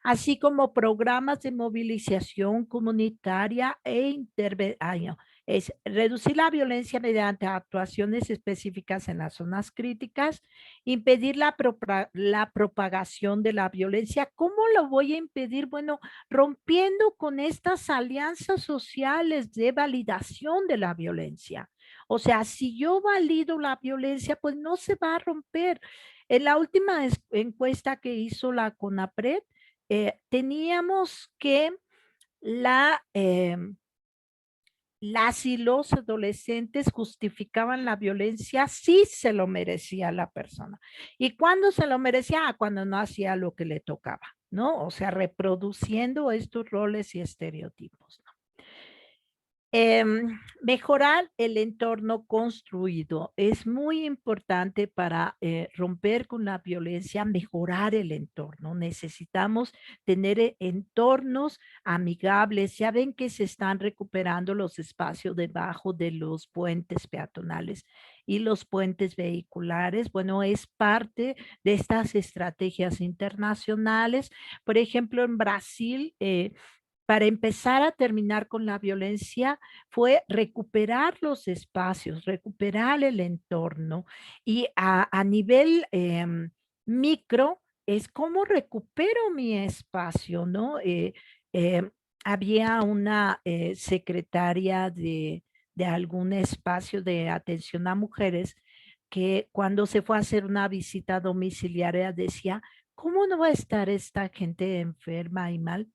así como programas de movilización comunitaria e intervención. Es reducir la violencia mediante actuaciones específicas en las zonas críticas, impedir la propagación de la violencia. ¿Cómo lo voy a impedir? Bueno, rompiendo con estas alianzas sociales de validación de la violencia. O sea, si yo valido la violencia, pues no se va a romper. En la última encuesta que hizo la CONAPRED, teníamos que la, las y los adolescentes justificaban la violencia si se lo merecía la persona. ¿Y cuándo se lo merecía? Cuando no hacía lo que le tocaba, ¿no? O sea, reproduciendo estos roles y estereotipos, ¿no? Mejorar el entorno construido es muy importante para romper con la violencia, mejorar el entorno. Necesitamos tener entornos amigables. Ya ven que se están recuperando los espacios debajo de los puentes peatonales y los puentes vehiculares. Bueno, es parte de estas estrategias internacionales. Por ejemplo, en Brasil, para empezar a terminar con la violencia fue recuperar los espacios, recuperar el entorno y a nivel micro es cómo recupero mi espacio, ¿no? Eh, había una secretaria de algún espacio de atención a mujeres que cuando se fue a hacer una visita domiciliaria decía, ¿cómo no va a estar esta gente enferma y mal?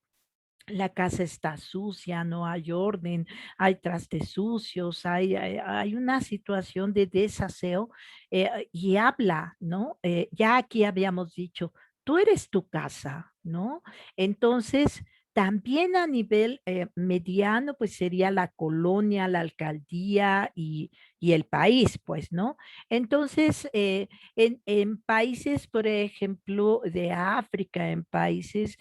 La casa está sucia, no hay orden, hay trastes sucios, hay una situación de desaseo y habla, ¿no? Ya aquí habíamos dicho, tú eres tu casa, ¿no? Entonces, también a nivel mediano, pues sería la colonia, la alcaldía y el país, pues, ¿no? Entonces, en países, por ejemplo, de África, en países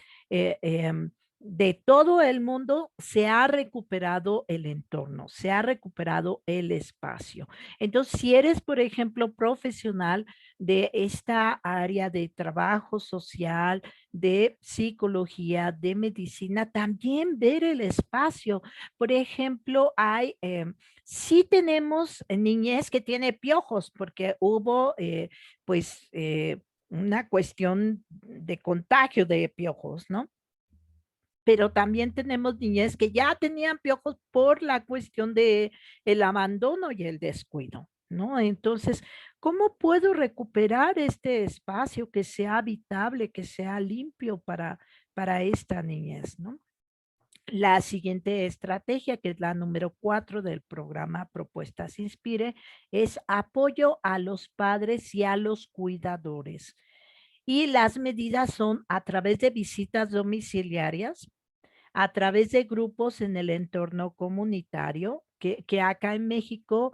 de todo el mundo se ha recuperado el entorno, se ha recuperado el espacio. Entonces, si eres, por ejemplo, profesional de esta área de trabajo social, de psicología, de medicina, también ver el espacio. Por ejemplo, sí tenemos niñez que tiene piojos, porque hubo, pues, una cuestión de contagio de piojos, ¿no? Pero también tenemos niñez que ya tenían piojos por la cuestión de el abandono y el descuido, ¿no? Entonces, ¿cómo puedo recuperar este espacio que sea habitable, que sea limpio para esta niñez, ¿no? La siguiente estrategia, que es la número 4 del programa Propuestas Inspire, es apoyo a los padres y a los cuidadores. Y las medidas son a través de visitas domiciliarias, a través de grupos en el entorno comunitario, que acá en México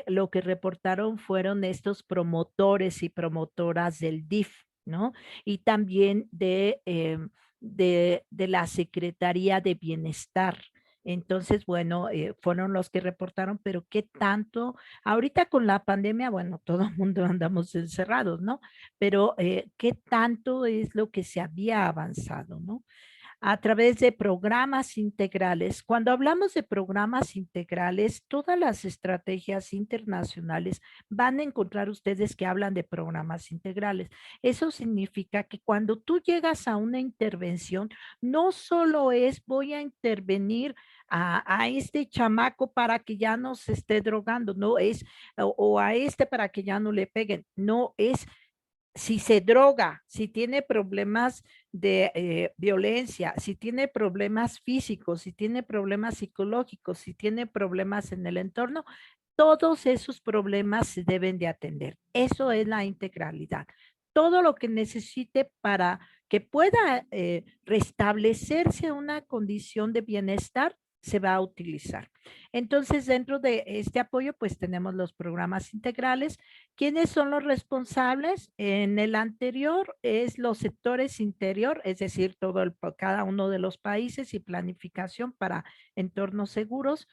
lo que reportaron fueron estos promotores y promotoras del DIF, ¿no? Y también de la Secretaría de Bienestar. Entonces, bueno, fueron los que reportaron, pero ¿qué tanto? Ahorita con la pandemia, bueno, todo el mundo andamos encerrados, ¿no? Pero ¿qué tanto es lo que se había avanzado, ¿no? A través de programas integrales. Cuando hablamos de programas integrales, todas las estrategias internacionales van a encontrar ustedes que hablan de programas integrales. Eso significa que cuando tú llegas a una intervención, no solo es voy a intervenir a este chamaco para que ya no se esté drogando, no es, o a este para que ya no le peguen, no es si se droga, si tiene problemas de violencia, si tiene problemas físicos, si tiene problemas psicológicos, si tiene problemas en el entorno, todos esos problemas se deben de atender. Eso es la integralidad. Todo lo que necesite para que pueda restablecerse una condición de bienestar se va a utilizar. Entonces, dentro de este apoyo, pues tenemos los programas integrales. ¿Quiénes son los responsables? En el anterior es los sectores interior, es decir, cada uno de los países y planificación para entornos seguros.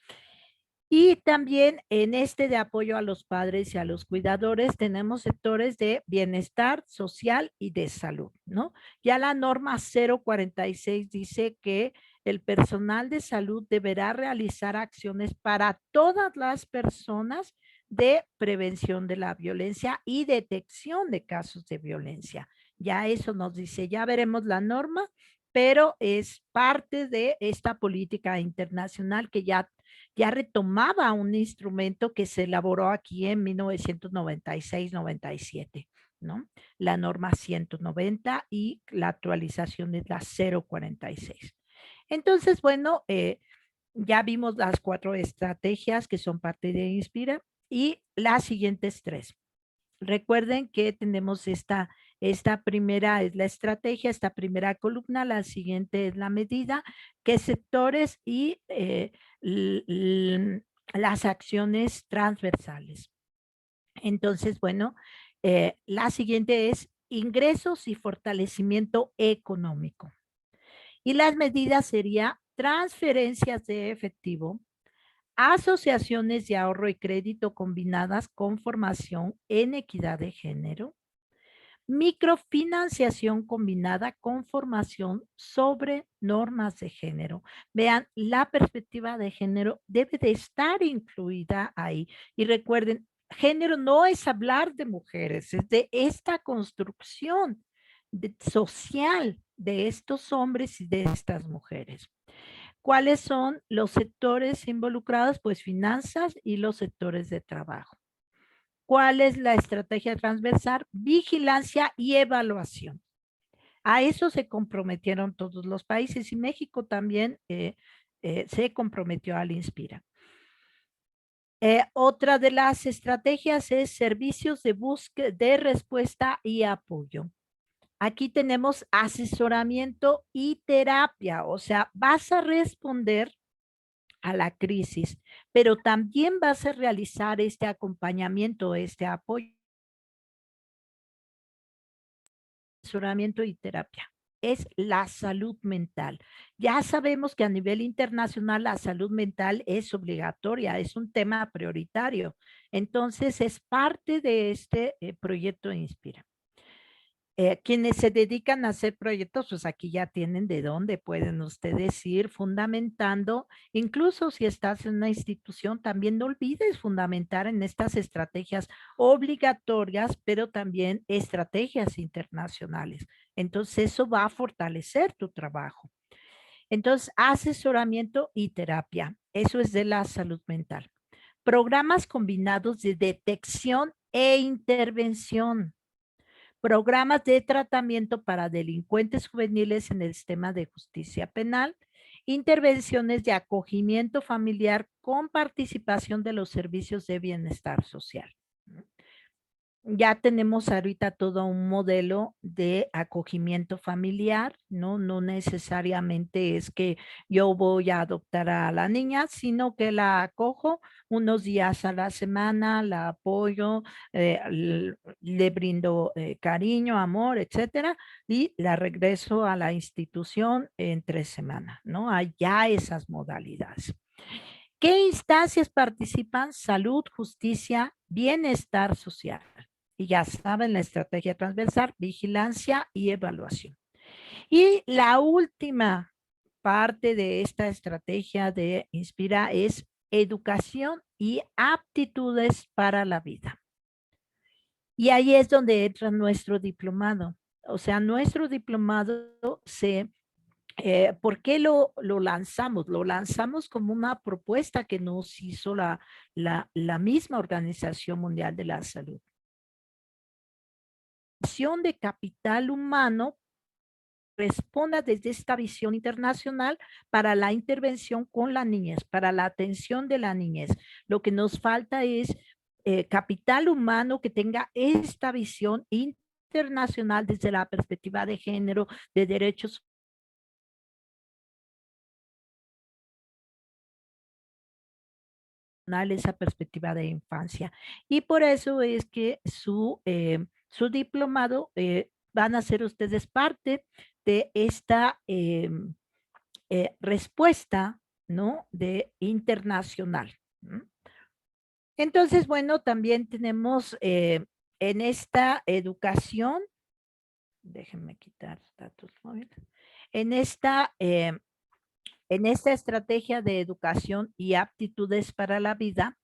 Y también en este de apoyo a los padres y a los cuidadores tenemos sectores de bienestar social y de salud, ¿no? Ya la norma 046 dice que el personal de salud deberá realizar acciones para todas las personas de prevención de la violencia y detección de casos de violencia. Ya eso nos dice, ya veremos la norma, pero es parte de esta política internacional que ya retomaba un instrumento que se elaboró aquí en 1996-97, ¿no? La norma 190 y la actualización es la 046. Entonces, bueno, ya vimos las 4 estrategias que son parte de Inspira y las siguientes 3. Recuerden que tenemos esta primera es la estrategia, esta primera columna, la siguiente es la medida, qué sectores y las acciones transversales. Entonces, bueno, la siguiente es ingresos y fortalecimiento económico. Y las medidas serían transferencias de efectivo, asociaciones de ahorro y crédito combinadas con formación en equidad de género, microfinanciación combinada con formación sobre normas de género. Vean, la perspectiva de género debe de estar incluida ahí. Y recuerden, género no es hablar de mujeres, es de esta construcción social de estos hombres y de estas mujeres. ¿Cuáles son los sectores involucrados? Pues finanzas y los sectores de trabajo. ¿Cuál es la estrategia transversal? Vigilancia y evaluación. A eso se comprometieron todos los países y México también se comprometió al Inspira. Otra de las estrategias es servicios de búsqueda, de respuesta y apoyo. Aquí tenemos asesoramiento y terapia, o sea, vas a responder a la crisis, pero también vas a realizar este acompañamiento, este apoyo, asesoramiento y terapia. Es la salud mental. Ya sabemos que a nivel internacional la salud mental es obligatoria, es un tema prioritario. Entonces es parte de este proyecto Inspira. Quienes se dedican a hacer proyectos, pues aquí ya tienen de dónde pueden ustedes ir fundamentando, incluso si estás en una institución, también no olvides fundamentar en estas estrategias obligatorias, pero también estrategias internacionales. Entonces, eso va a fortalecer tu trabajo. Entonces, asesoramiento y terapia, eso es de la salud mental. Programas combinados de detección e intervención. Programas de tratamiento para delincuentes juveniles en el sistema de justicia penal, intervenciones de acogimiento familiar con participación de los servicios de bienestar social. Ya tenemos ahorita todo un modelo de acogimiento familiar, ¿no? No necesariamente es que yo voy a adoptar a la niña, sino que la acojo unos días a la semana, la apoyo, le brindo cariño, amor, etcétera, y la regreso a la institución en 3 semanas, ¿no? Hay ya esas modalidades. ¿Qué instancias participan? Salud, justicia, bienestar social. Y ya saben, la estrategia transversal, vigilancia y evaluación. Y la última parte de esta estrategia de Inspira es educación y aptitudes para la vida. Y ahí es donde entra nuestro diplomado. O sea, nuestro diplomado ¿por qué lo lanzamos? Lo lanzamos como una propuesta que nos hizo la misma Organización Mundial de la Salud. De capital humano responda desde esta visión internacional para la intervención con la niñez, para la atención de la niñez. Lo que nos falta es capital humano que tenga esta visión internacional desde la perspectiva de género, de derechos esa perspectiva de infancia. Y por eso es que su diplomado van a ser ustedes parte de esta respuesta, ¿no? De internacional. ¿Mm? Entonces, bueno, también tenemos en esta educación, déjenme quitar datos móviles, en esta estrategia de educación y aptitudes para la vida,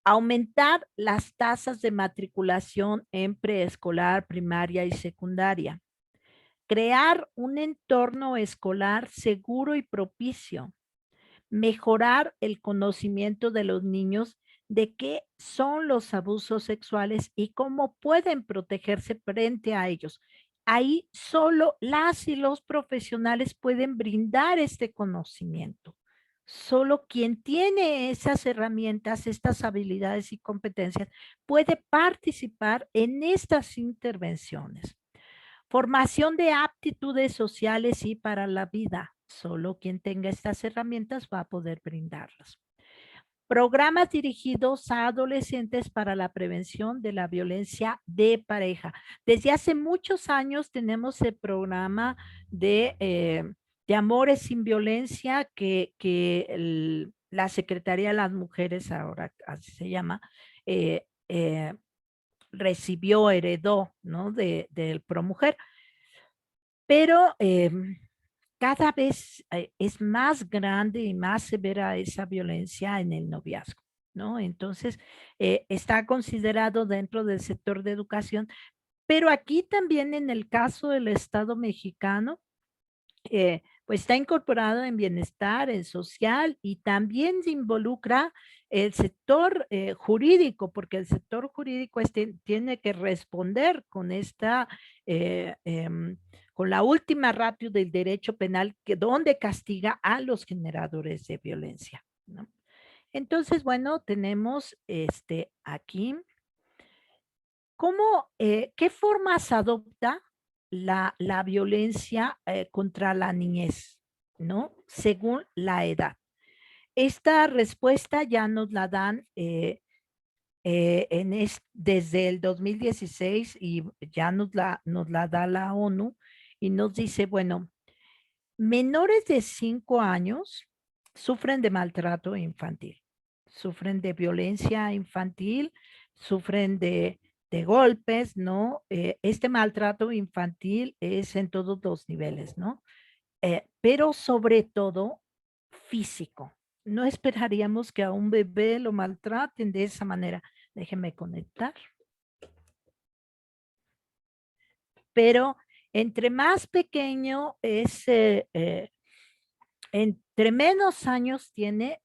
aumentar las tasas de matriculación en preescolar, primaria y secundaria. Crear un entorno escolar seguro y propicio. Mejorar el conocimiento de los niños de qué son los abusos sexuales y cómo pueden protegerse frente a ellos. Ahí solo las y los profesionales pueden brindar este conocimiento. Solo quien tiene esas herramientas, estas habilidades y competencias puede participar en estas intervenciones. Formación de aptitudes sociales y para la vida. Solo quien tenga estas herramientas va a poder brindarlas. Programas dirigidos a adolescentes para la prevención de la violencia de pareja. Desde hace muchos años tenemos el programa de Amores sin Violencia que la Secretaría de las Mujeres, ahora así se llama, recibió, heredó, ¿no? Del ProMujer. Pero cada vez es más grande y más severa esa violencia en el noviazgo, ¿no? Entonces, está considerado dentro del sector de educación, pero aquí también en el caso del Estado mexicano, pues está incorporado en bienestar, en social y también se involucra el sector jurídico, porque el sector jurídico tiene que responder con esta, con la última ratio del derecho penal, donde castiga a los generadores de violencia, ¿no? Entonces, bueno, tenemos aquí, ¿qué formas adopta la violencia contra la niñez, ¿no? Según la edad. Esta respuesta ya nos la dan desde el 2016 y ya nos la da la ONU y nos dice, bueno, menores de 5 años sufren de maltrato infantil, sufren de violencia infantil, sufren de golpes, ¿no? Este maltrato infantil es en todos los niveles, ¿no? Pero sobre todo físico. No esperaríamos que a un bebé lo maltraten de esa manera. Déjenme conectar. Pero entre más pequeño es, entre menos años tiene,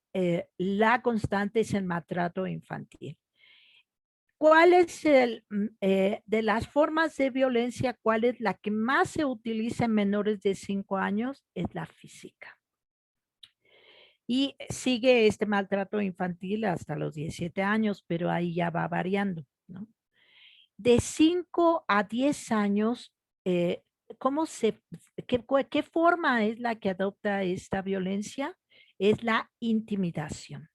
la constante es el maltrato infantil. ¿Cuál es de las formas de violencia, cuál es la que más se utiliza en menores de 5 años? Es la física. Y sigue este maltrato infantil hasta los 17 años, pero ahí ya va variando, ¿no? De 5 a 10 años, ¿qué forma es la que adopta esta violencia? Es la intimidación.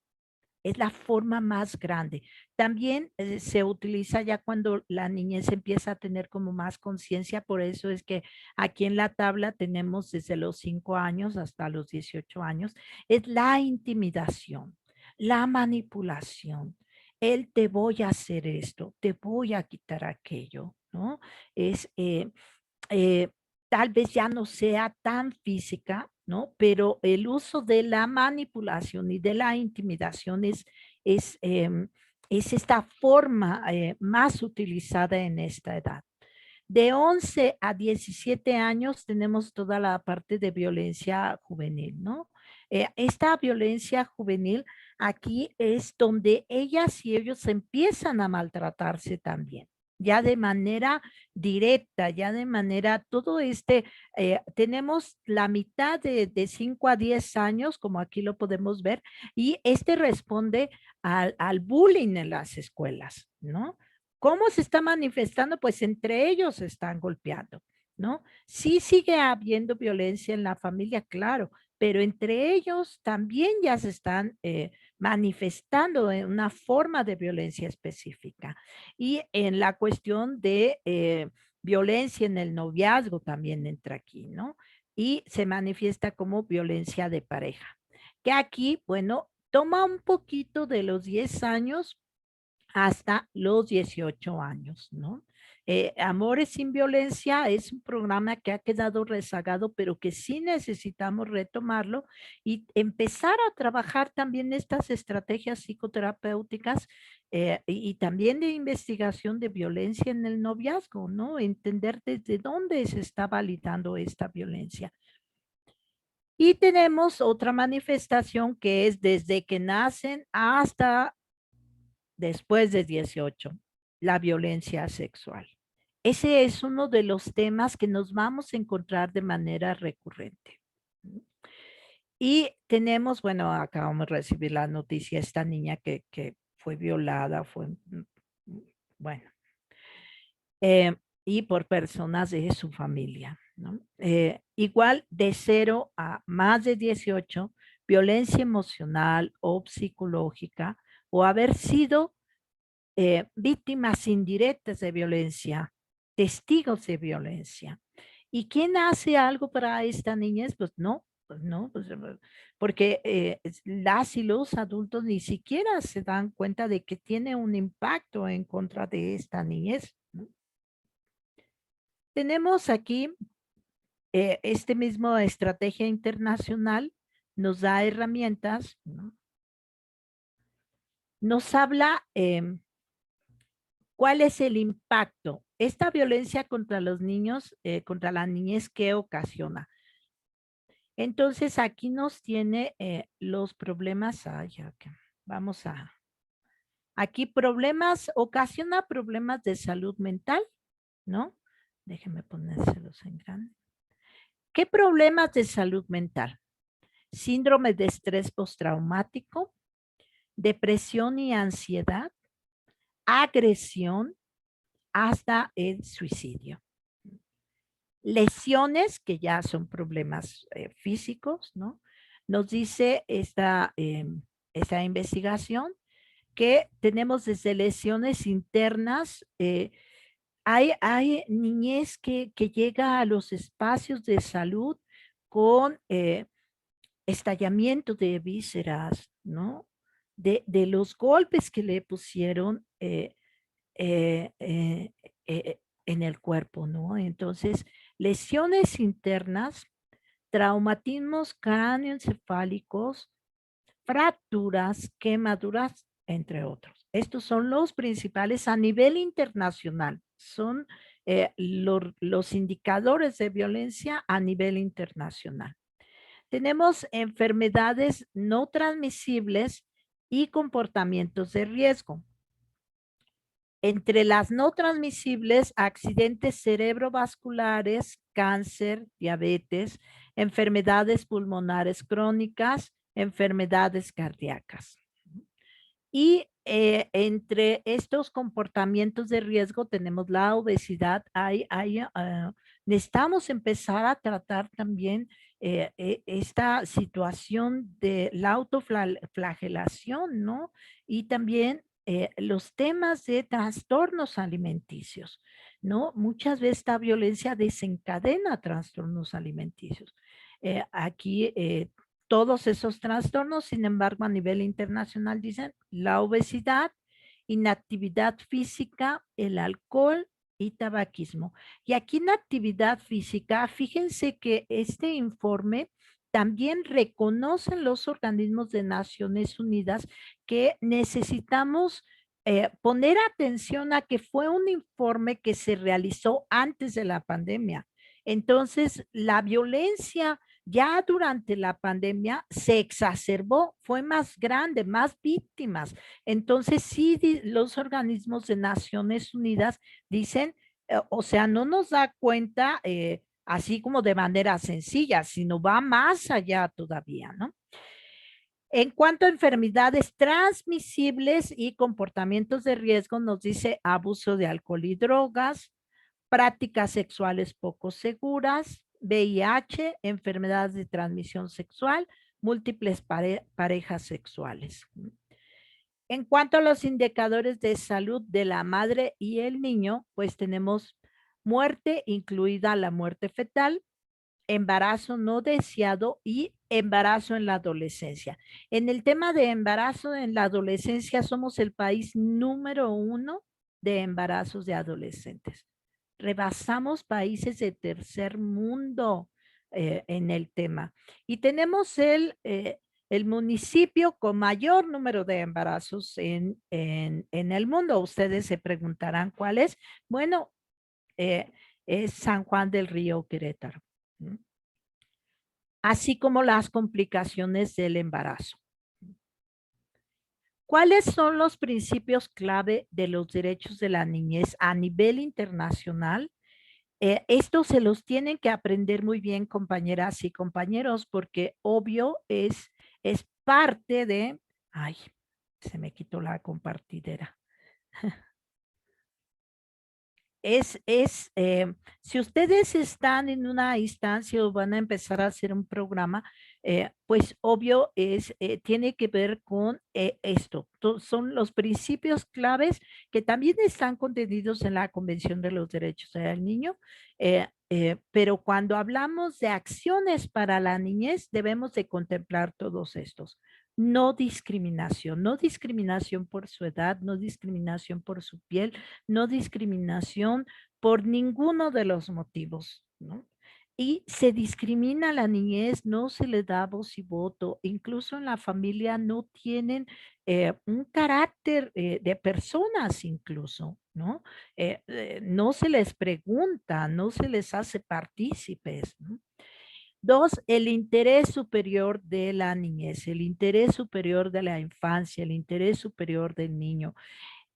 Es la forma más grande. También se utiliza ya cuando la niñez empieza a tener como más conciencia, por eso es que aquí en la tabla tenemos desde los 5 años hasta los 18 años, es la intimidación, la manipulación, el te voy a hacer esto, te voy a quitar aquello, ¿no? Es tal vez ya no sea tan física, ¿no? Pero el uso de la manipulación y de la intimidación es, es esta forma más utilizada en esta edad. De 11 a 17 años tenemos toda la parte de violencia juvenil, ¿no? Esta violencia juvenil aquí es donde ellas y ellos empiezan a maltratarse también, ya de manera directa, ya de manera, tenemos la mitad de 5 a 10 años, como aquí lo podemos ver, y responde al bullying en las escuelas, ¿no? ¿Cómo se está manifestando? Pues entre ellos se están golpeando, ¿no? Sí sigue habiendo violencia en la familia, claro, pero entre ellos también ya se están manifestando en una forma de violencia específica. Y en la cuestión de violencia en el noviazgo también entra aquí, ¿no? Y se manifiesta como violencia de pareja. Que aquí, bueno, toma un poquito de los 10 años hasta los 18 años, ¿no? Amores sin Violencia es un programa que ha quedado rezagado, pero que sí necesitamos retomarlo y empezar a trabajar también estas estrategias psicoterapéuticas y también de investigación de violencia en el noviazgo, ¿no? Entender desde dónde se está validando esta violencia. Y tenemos otra manifestación que es desde que nacen hasta después de 18, la violencia sexual. Ese es uno de los temas que nos vamos a encontrar de manera recurrente. Y tenemos, bueno, acabamos de recibir la noticia, esta niña que fue violada, bueno, y por personas de su familia, ¿no? Igual de 0 a más de 18, violencia emocional o psicológica, o haber sido víctimas indirectas de violencia, testigos de violencia. ¿Y quién hace algo para esta niñez? Pues no, porque las y los adultos ni siquiera se dan cuenta de que tiene un impacto en contra de esta niñez, ¿no? Tenemos aquí este mismo estrategia internacional, nos da herramientas, ¿no? Nos habla ¿cuál es el impacto? Esta violencia contra los niños, contra la niñez, ¿qué ocasiona? Entonces, aquí nos tiene los problemas. Vamos a... Aquí ocasiona problemas de salud mental, ¿no? Déjenme ponérselos en grande. ¿Qué problemas de salud mental? Síndrome de estrés postraumático, depresión y ansiedad, agresión, hasta el suicidio. Lesiones, que ya son problemas físicos, ¿no? Nos dice esta investigación que tenemos desde lesiones internas, hay niñez que llega a los espacios de salud con estallamiento de vísceras, ¿no? De los golpes que le pusieron en el cuerpo, ¿no? Entonces, lesiones internas, traumatismos cráneoencefálicos, fracturas, quemaduras, entre otros. Estos son los principales a nivel internacional. Son los indicadores de violencia a nivel internacional. Tenemos enfermedades no transmisibles y comportamientos de riesgo. Entre las no transmisibles, accidentes cerebrovasculares, cáncer, diabetes, enfermedades pulmonares crónicas, enfermedades cardíacas. Y entre estos comportamientos de riesgo tenemos la obesidad. Necesitamos empezar a tratar también esta situación de la autoflagelación, ¿no? Y también los temas de trastornos alimenticios, ¿no? Muchas veces esta violencia desencadena trastornos alimenticios. Aquí todos esos trastornos, sin embargo, a nivel internacional dicen la obesidad, inactividad física, el alcohol y tabaquismo. Y aquí en actividad física, fíjense que este informe también reconocen los organismos de Naciones Unidas que necesitamos poner atención a que fue un informe que se realizó antes de la pandemia. Entonces, la violencia ya durante la pandemia se exacerbó, fue más grande, más víctimas. Entonces, sí, los organismos de Naciones Unidas dicen, o sea, no nos da cuenta así como de manera sencilla, sino va más allá todavía, ¿no? En cuanto a enfermedades transmisibles y comportamientos de riesgo, nos dice abuso de alcohol y drogas, prácticas sexuales poco seguras, VIH, enfermedades de transmisión sexual, múltiples parejas sexuales. En cuanto a los indicadores de salud de la madre y el niño, pues tenemos muerte, incluida la muerte fetal, embarazo no deseado y embarazo en la adolescencia. En el tema de embarazo en la adolescencia somos el país número 1 de embarazos de adolescentes. Rebasamos países de tercer mundo en el tema. Y tenemos el municipio con mayor número de embarazos en el mundo. Ustedes se preguntarán cuál es. Bueno, es San Juan del Río, Querétaro. Así como las complicaciones del embarazo. ¿Cuáles son los principios clave de los derechos de la niñez a nivel internacional? Estos se los tienen que aprender muy bien, compañeras y compañeros, porque obvio es parte de... Ay, se me quitó la compartidera. Si ustedes están en una instancia o van a empezar a hacer un programa, pues obvio tiene que ver con esto. Son los principios claves que también están contenidos en la Convención de los Derechos del Niño, pero cuando hablamos de acciones para la niñez, debemos de contemplar todos estos. No discriminación por su edad, no discriminación por su piel, no discriminación por ninguno de los motivos, ¿no? Y se discrimina a la niñez, no se le da voz y voto, incluso en la familia no tienen un carácter de personas incluso, ¿no? No se les pregunta, no se les hace partícipes, ¿no? 2, el interés superior de la niñez, el interés superior de la infancia, el interés superior del niño.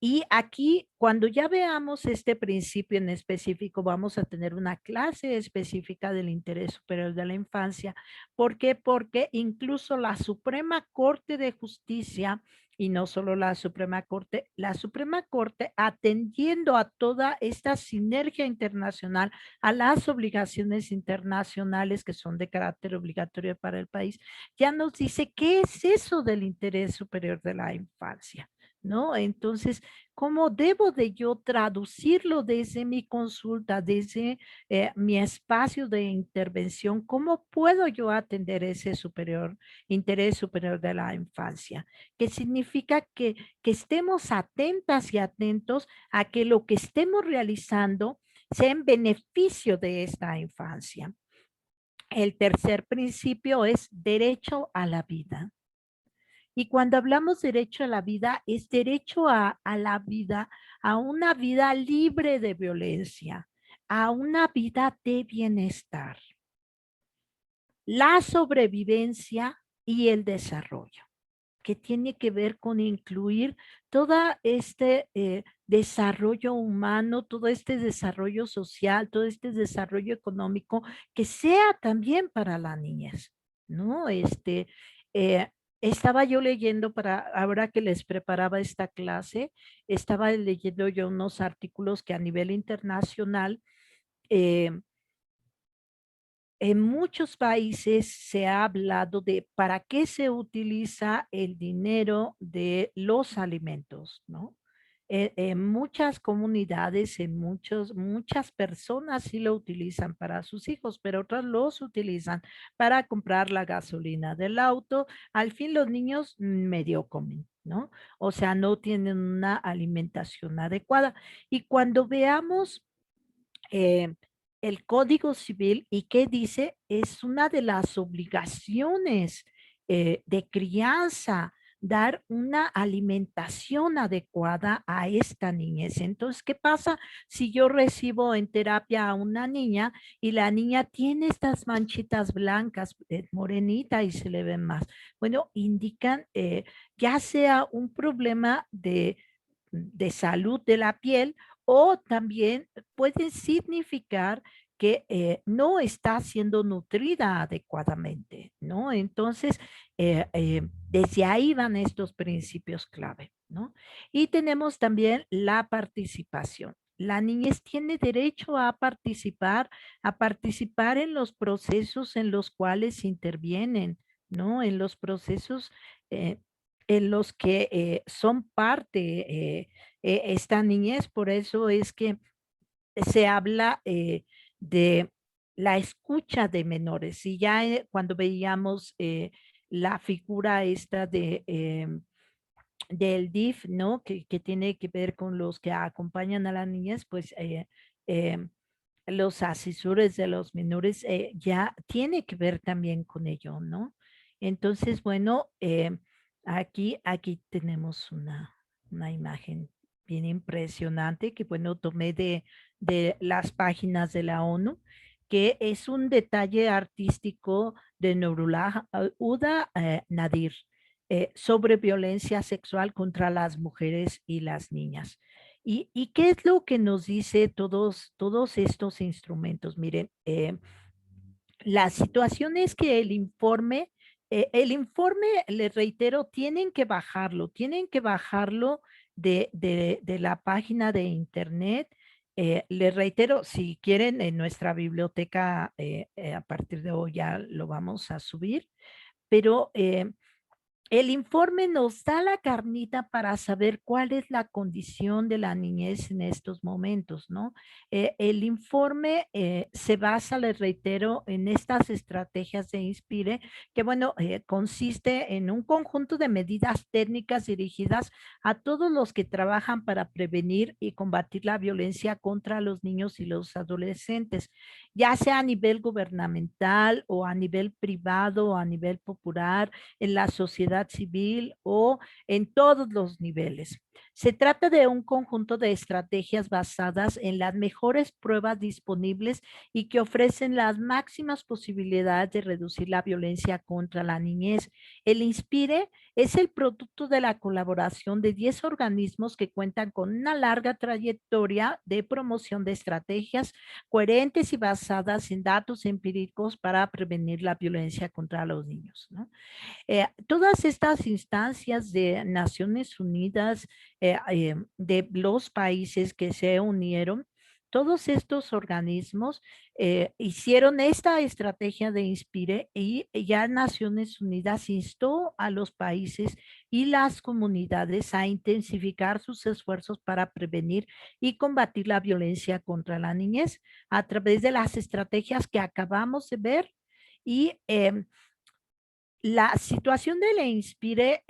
Y aquí, cuando ya veamos este principio en específico, vamos a tener una clase específica del interés superior de la infancia. ¿Por qué? Porque incluso la Suprema Corte de Justicia, y no solo la Suprema Corte atendiendo a toda esta sinergia internacional, a las obligaciones internacionales que son de carácter obligatorio para el país, ya nos dice qué es eso del interés superior de la infancia, ¿no? Entonces, ¿cómo debo de yo traducirlo desde mi consulta, desde mi espacio de intervención? ¿Cómo puedo yo atender ese interés superior de la infancia? Que significa que estemos atentas y atentos a que lo que estemos realizando sea en beneficio de esta infancia. El tercer principio es derecho a la vida. Y cuando hablamos derecho a la vida, es derecho a la vida, a una vida libre de violencia, a una vida de bienestar, la sobrevivencia y el desarrollo, que tiene que ver con incluir todo este desarrollo humano, todo este desarrollo social, todo este desarrollo económico, que sea también para la niñez, ¿no? Estaba yo leyendo ahora que les preparaba esta clase, estaba leyendo yo unos artículos que a nivel internacional, en muchos países se ha hablado de para qué se utiliza el dinero de los alimentos, ¿no? En muchas comunidades, muchas personas sí lo utilizan para sus hijos, pero otras los utilizan para comprar la gasolina del auto. Al fin los niños medio comen, ¿no? O sea, no tienen una alimentación adecuada. Y cuando veamos el Código Civil y qué dice, es una de las obligaciones de crianza, dar una alimentación adecuada a esta niñez. Entonces, ¿qué pasa si yo recibo en terapia a una niña y la niña tiene estas manchitas blancas, morenita y se le ven más? Bueno, indican ya sea un problema de salud de la piel o también puede significar que no está siendo nutrida adecuadamente, ¿no? Entonces, desde ahí van estos principios clave, ¿no? Y tenemos también la participación. La niñez tiene derecho a participar en los procesos en los cuales intervienen, ¿no? En los procesos en los que son parte esta niñez. Por eso es que se habla de la escucha de menores. Y ya cuando veíamos la figura esta del DIF, ¿no? Que tiene que ver con los que acompañan a las niñas, pues los asesores de los menores ya tiene que ver también con ello, ¿no? Entonces, bueno, aquí tenemos una imagen bien impresionante que, bueno, tomé de las páginas de la ONU, que es un detalle artístico de Nurullah Huda Nadir sobre violencia sexual contra las mujeres y las niñas. ¿Y qué es lo que nos dice todos estos instrumentos? Miren, la situación es que el informe, les reitero, tienen que bajarlo de la página de internet. Les reitero, si quieren, en nuestra biblioteca, a partir de hoy ya lo vamos a subir, pero el informe nos da la carnita para saber cuál es la condición de la niñez en estos momentos, ¿no? El informe se basa, les reitero, en estas estrategias de Inspire, que bueno, consiste en un conjunto de medidas técnicas dirigidas a todos los que trabajan para prevenir y combatir la violencia contra los niños y los adolescentes, ya sea a nivel gubernamental o a nivel privado o a nivel popular, en la sociedad civil o en todos los niveles. Se trata de un conjunto de estrategias basadas en las mejores pruebas disponibles y que ofrecen las máximas posibilidades de reducir la violencia contra la niñez. El INSPIRE es el producto de la colaboración de 10 organismos que cuentan con una larga trayectoria de promoción de estrategias coherentes y basadas en datos empíricos para prevenir la violencia contra los niños, ¿no? Todas estas instancias de Naciones Unidas, de los países que se unieron, todos estos organismos hicieron esta estrategia de Inspire y ya Naciones Unidas instó a los países y las comunidades a intensificar sus esfuerzos para prevenir y combatir la violencia contra la niñez a través de las estrategias que acabamos de ver. Y la situación de la Inspire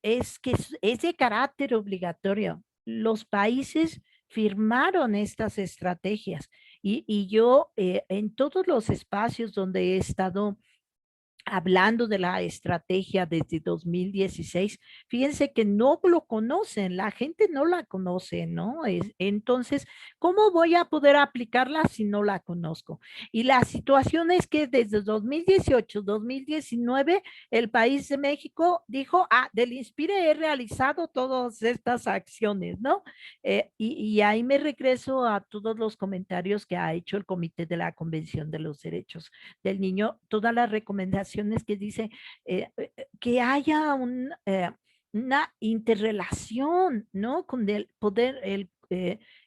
es que es de carácter obligatorio. Los países firmaron estas estrategias y yo en todos los espacios donde he estado hablando de la estrategia desde 2016, fíjense que no lo conocen, la gente no la conoce, ¿no? Entonces, ¿cómo voy a poder aplicarla si no la conozco? Y la situación es que desde 2018, 2019, el país de México dijo, del Inspire he realizado todas estas acciones, ¿no? Y ahí me regreso a todos los comentarios que ha hecho el Comité de la Convención de los Derechos del Niño, todas las recomendaciones que dice que haya una interrelación, ¿no? Con el poder,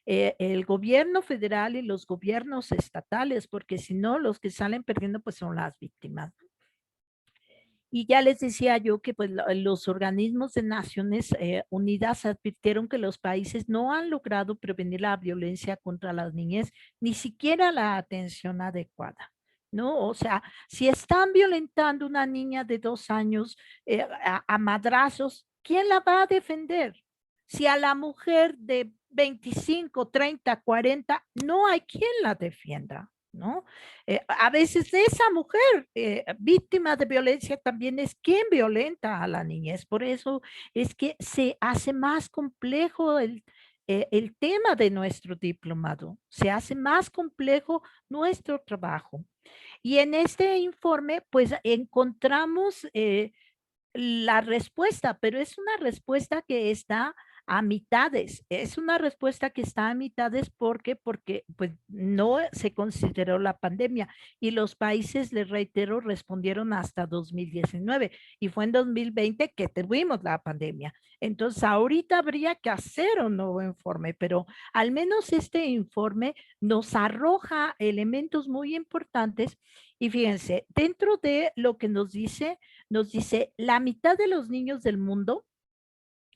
el gobierno federal y los gobiernos estatales, porque si no, los que salen perdiendo pues son las víctimas. Y ya les decía yo que pues, los organismos de Naciones Unidas advirtieron que los países no han logrado prevenir la violencia contra las niñez, ni siquiera la atención adecuada, ¿no? O sea, si están violentando a una niña de 2 años a madrazos, ¿quién la va a defender? Si a la mujer de 25, 30, 40, no hay quien la defienda, ¿no? A veces esa mujer víctima de violencia también es quien violenta a la niñez. Por eso es que se hace más complejo el tema de nuestro diplomado, se hace más complejo nuestro trabajo. Y en este informe, pues encontramos la respuesta, pero es una respuesta que está a mitades. Es una respuesta que está a mitades porque pues no se consideró la pandemia y los países, les reitero, respondieron hasta 2019 y fue en 2020 que tuvimos la pandemia. Entonces ahorita habría que hacer un nuevo informe, pero al menos este informe nos arroja elementos muy importantes y fíjense, dentro de lo que nos dice la mitad de los niños del mundo,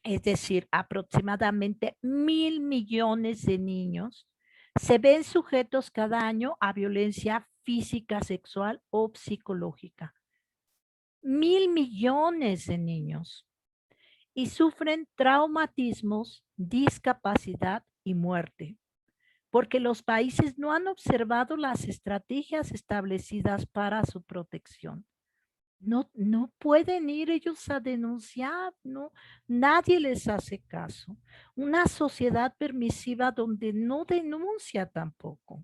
es decir, aproximadamente 1.000 millones de niños, se ven sujetos cada año a violencia física, sexual o psicológica. 1.000 millones de niños. Y sufren traumatismos, discapacidad y muerte, porque los países no han observado las estrategias establecidas para su protección. No pueden ir ellos a denunciar, no, nadie les hace caso. Una sociedad permisiva donde no denuncia tampoco.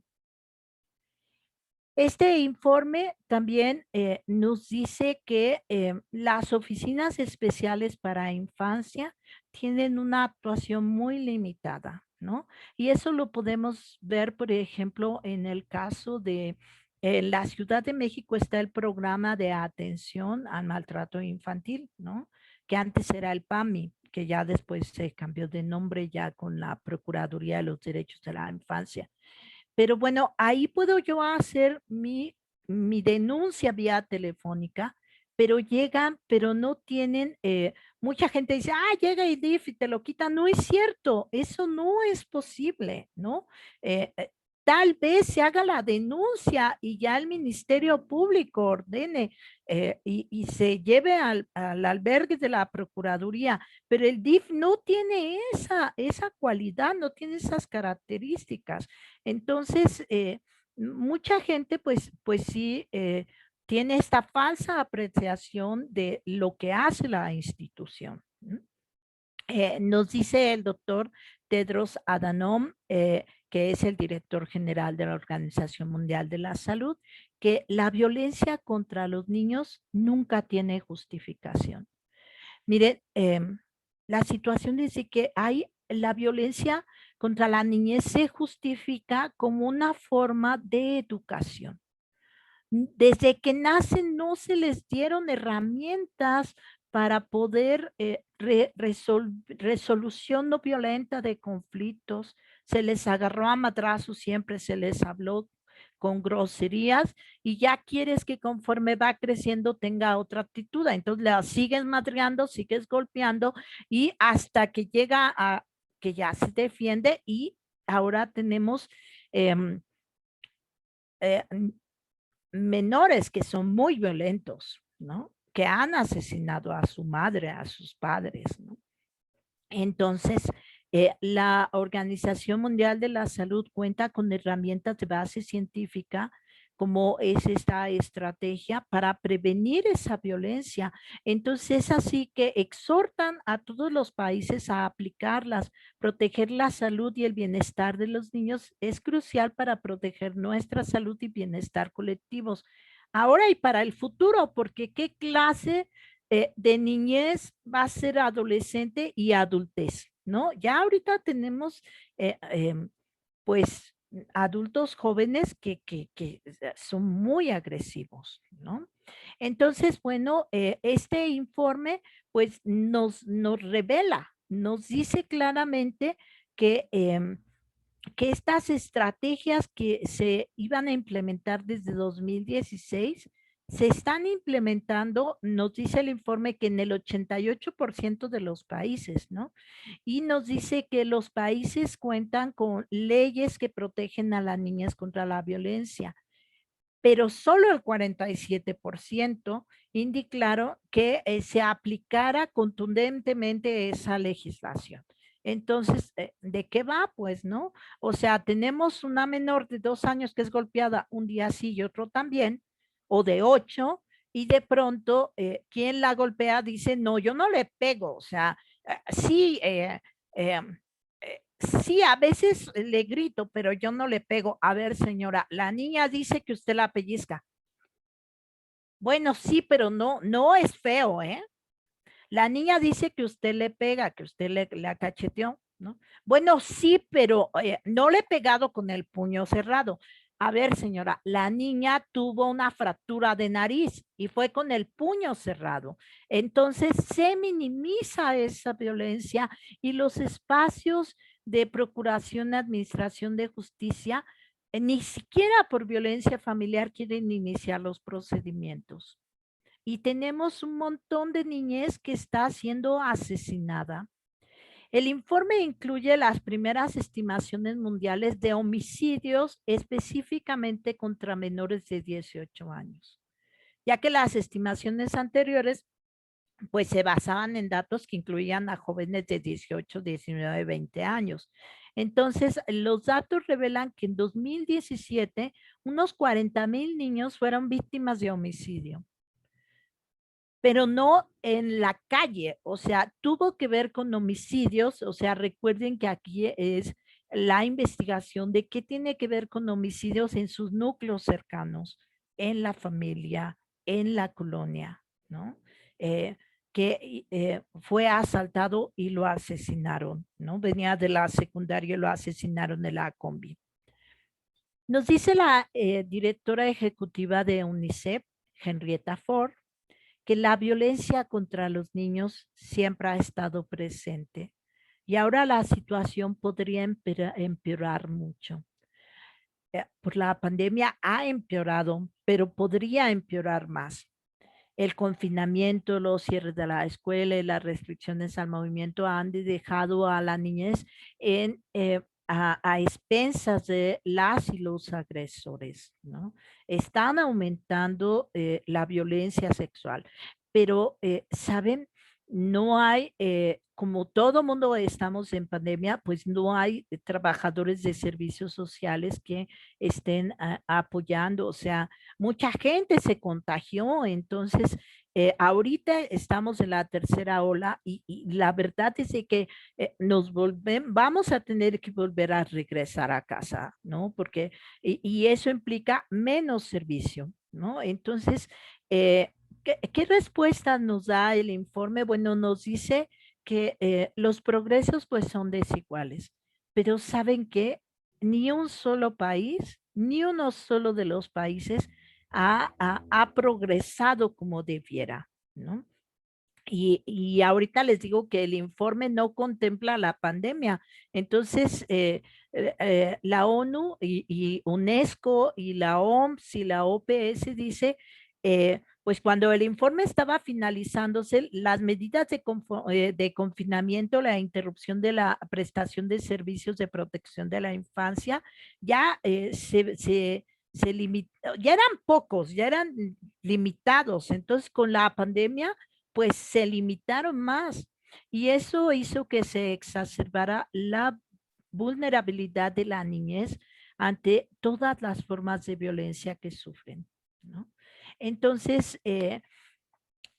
Este informe también nos dice que las oficinas especiales para infancia tienen una actuación muy limitada, ¿no? Y eso lo podemos ver, por ejemplo, en el caso de la Ciudad de México está el programa de atención al maltrato infantil, ¿no? Que antes era el PAMI, que ya después se cambió de nombre ya con la Procuraduría de los Derechos de la Infancia. Pero bueno, ahí puedo yo hacer mi denuncia vía telefónica, pero llegan, pero no tienen, mucha gente dice, llega IDIF y te lo quita. No es cierto, eso no es posible, ¿no? Tal vez se haga la denuncia y ya el Ministerio Público ordene y se lleve al albergue de la Procuraduría, pero el DIF no tiene esa cualidad, no tiene esas características. Entonces, mucha gente pues sí tiene esta falsa apreciación de lo que hace la institución. Nos dice el doctor Tedros Adhanom, que es el director general de la Organización Mundial de la Salud, que la violencia contra los niños nunca tiene justificación. Miren, la situación es de que la violencia contra la niñez se justifica como una forma de educación. Desde que nacen no se les dieron herramientas para poder resolución no violenta de conflictos, se les agarró a madrazos, siempre se les habló con groserías y ya quieres que conforme va creciendo tenga otra actitud. Entonces la sigues madreando, sigues golpeando y hasta que llega a que ya se defiende y ahora tenemos menores que son muy violentos, ¿no? Que han asesinado a su madre, a sus padres, ¿no? Entonces, la Organización Mundial de la Salud cuenta con herramientas de base científica como es esta estrategia para prevenir esa violencia. Entonces, es así que exhortan a todos los países a aplicarlas. Proteger la salud y el bienestar de los niños es crucial para proteger nuestra salud y bienestar colectivos. Ahora y para el futuro, porque ¿qué clase de niñez va a ser adolescente y adultez? ¿No? Ya ahorita tenemos, pues, adultos jóvenes que son muy agresivos, ¿no? Entonces, bueno, este informe pues nos revela, nos dice claramente que estas estrategias que se iban a implementar desde 2016 se están implementando, nos dice el informe que en el 88% de los países, ¿no? Y nos dice que los países cuentan con leyes que protegen a las niñas contra la violencia, pero solo el 47% indicaron que se aplicara contundentemente esa legislación. Entonces, ¿de qué va? Pues, ¿no? O sea, tenemos una menor de 2 años que es golpeada un día sí y otro también, o de 8, y de pronto, quien la golpea dice, no, yo no le pego, o sea, sí, sí, a veces le grito, pero yo no le pego. A ver, señora, la niña dice que usted la pellizca. Bueno, sí, pero no es feo, ¿eh? La niña dice que usted le pega, que usted le cacheteó, ¿no? Bueno, sí, pero no le he pegado con el puño cerrado. A ver, señora, la niña tuvo una fractura de nariz y fue con el puño cerrado. Entonces, se minimiza esa violencia y los espacios de procuración, administración de justicia, ni siquiera por violencia familiar quieren iniciar los procedimientos. Y tenemos un montón de niñez que está siendo asesinada. El informe incluye las primeras estimaciones mundiales de homicidios específicamente contra menores de 18 años, ya que las estimaciones anteriores pues se basaban en datos que incluían a jóvenes de 18, 19, 20 años. Entonces, los datos revelan que en 2017 unos 40,000 niños fueron víctimas de homicidio, pero no en la calle, o sea, tuvo que ver con homicidios, o sea, recuerden que aquí es la investigación de qué tiene que ver con homicidios en sus núcleos cercanos, en la familia, en la colonia, ¿no? Eh, que fue asaltado y lo asesinaron, ¿no? Venía de la secundaria y lo asesinaron en la combi. Nos dice la directora ejecutiva de UNICEF, Henrietta Ford, que la violencia contra los niños siempre ha estado presente y ahora la situación podría empeorar mucho. Por la pandemia ha empeorado, pero podría empeorar más. El confinamiento, los cierres de la escuela y las restricciones al movimiento han dejado a la niñez a expensas de las y los agresores, ¿no? Están aumentando la violencia sexual, pero, ¿saben? No hay, como todo mundo estamos en pandemia, pues no hay trabajadores de servicios sociales que estén apoyando, o sea, mucha gente se contagió, entonces ahorita estamos en la tercera ola y la verdad es de que vamos a tener que volver a regresar a casa, ¿no? Porque, y eso implica menos servicio, ¿no? Entonces, ¿qué respuesta nos da el informe? Bueno, nos dice que los progresos pues son desiguales, pero ¿saben qué? Ni un solo país, ni uno solo de los países ha progresado como debiera, ¿no? Y ahorita les digo que el informe no contempla la pandemia. Entonces, la ONU y UNESCO y la OMS y la OPS dice, pues cuando el informe estaba finalizándose, las medidas de confinamiento, la interrupción de la prestación de servicios de protección de la infancia, ya se limitó, ya eran pocos, ya eran limitados. Entonces, con la pandemia, pues se limitaron más y eso hizo que se exacerbara la vulnerabilidad de la niñez ante todas las formas de violencia que sufren, ¿no? Entonces,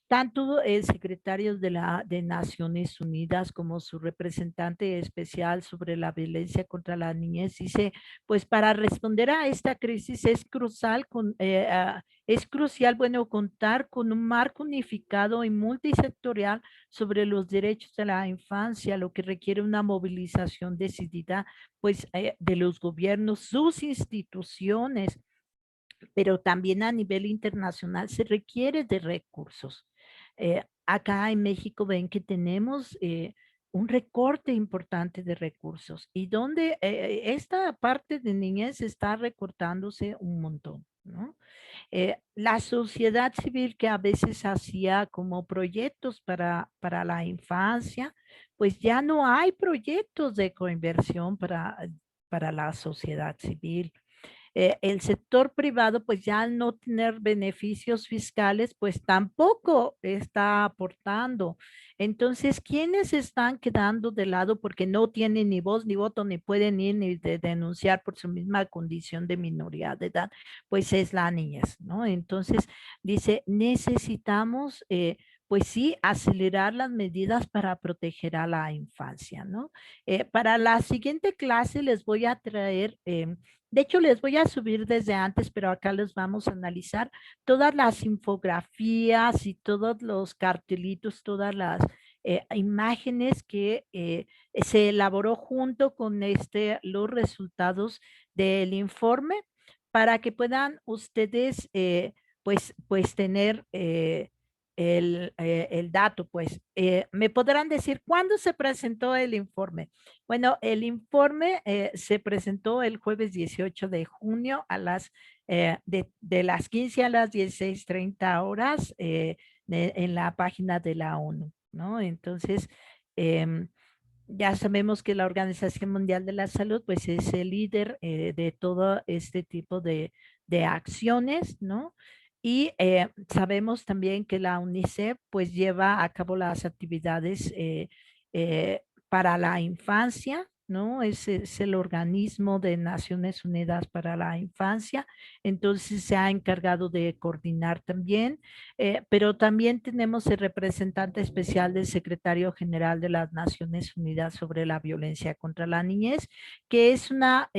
tanto el secretario de Naciones Unidas como su representante especial sobre la violencia contra la niñez dice, pues para responder a esta crisis es crucial, bueno, contar con un marco unificado y multisectorial sobre los derechos de la infancia, lo que requiere una movilización decidida, pues, de los gobiernos, sus instituciones, pero también a nivel internacional se requiere de recursos. Acá en México ven que tenemos un recorte importante de recursos y donde esta parte de niñez está recortándose un montón, ¿no? La sociedad civil que a veces hacía como proyectos para la infancia, pues ya no hay proyectos de coinversión para la sociedad civil. El sector privado, pues ya al no tener beneficios fiscales, pues tampoco está aportando. Entonces, ¿quiénes están quedando de lado porque no tienen ni voz ni voto, ni pueden ir ni denunciar por su misma condición de minoría de edad? Pues es la niñez, ¿no? Entonces, dice, necesitamos pues sí, acelerar las medidas para proteger a la infancia, ¿no? Para la siguiente clase les voy a traer, de hecho les voy a subir desde antes, pero acá les vamos a analizar todas las infografías y todos los cartelitos, todas las imágenes que se elaboró junto con los resultados del informe para que puedan ustedes pues tener el dato, pues. ¿Me podrán decir cuándo se presentó el informe? Bueno, el informe se presentó el jueves 18 de junio a de las 15 a las 16:30 horas en la página de la ONU, ¿no? Entonces, Ya sabemos que la Organización Mundial de la Salud, pues es el líder de todo este tipo de acciones, ¿no? Y sabemos también que la UNICEF, pues lleva a cabo las actividades para la infancia, ¿no? Es el organismo de Naciones Unidas para la Infancia, entonces se ha encargado de coordinar también, pero también tenemos el representante especial del secretario general de las Naciones Unidas sobre la violencia contra la niñez, que es una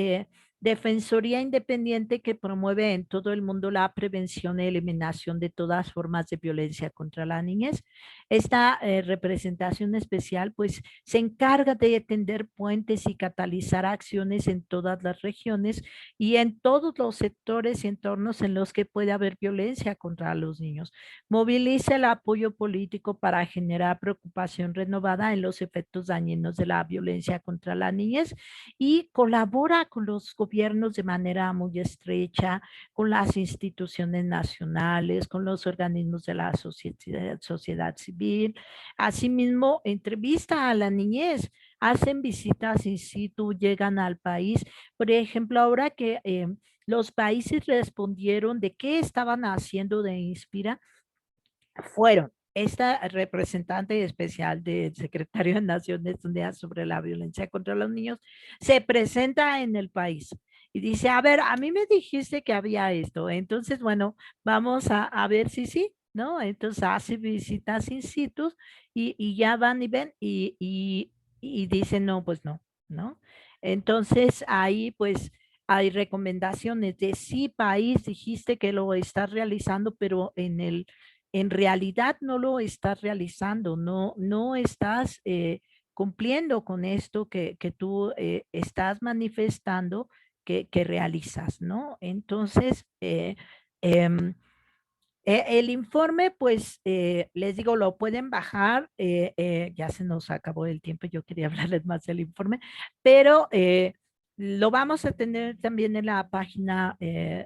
defensoría independiente que promueve en todo el mundo la prevención y eliminación de todas formas de violencia contra la niñez. Esta representación especial pues se encarga de tender puentes y catalizar acciones en todas las regiones y en todos los sectores y entornos en los que puede haber violencia contra los niños. Moviliza el apoyo político para generar preocupación renovada en los efectos dañinos de la violencia contra la niñez y colabora con los gobiernos de manera muy estrecha, con las instituciones nacionales, con los organismos de la sociedad civil. Asimismo, entrevista a la niñez, hacen visitas in situ, llegan al país. Por ejemplo, ahora que los países respondieron de qué estaban haciendo de Inspira, fueron esta representante especial del secretario de Naciones Unidas sobre la violencia contra los niños, se presenta en el país y dice, a ver, a mí me dijiste que había esto, entonces, bueno, vamos a ver si sí, ¿no? Entonces hace visitas in situ y ya van y ven y dicen, no, pues no, ¿no? Entonces ahí pues hay recomendaciones de sí, país, dijiste que lo estás realizando, pero en realidad no lo estás realizando, no estás cumpliendo con esto que tú estás manifestando que realizas, ¿no? Entonces, em, el informe, pues, les digo, lo pueden bajar, ya se nos acabó el tiempo, yo quería hablarles más del informe, pero lo vamos a tener también en la página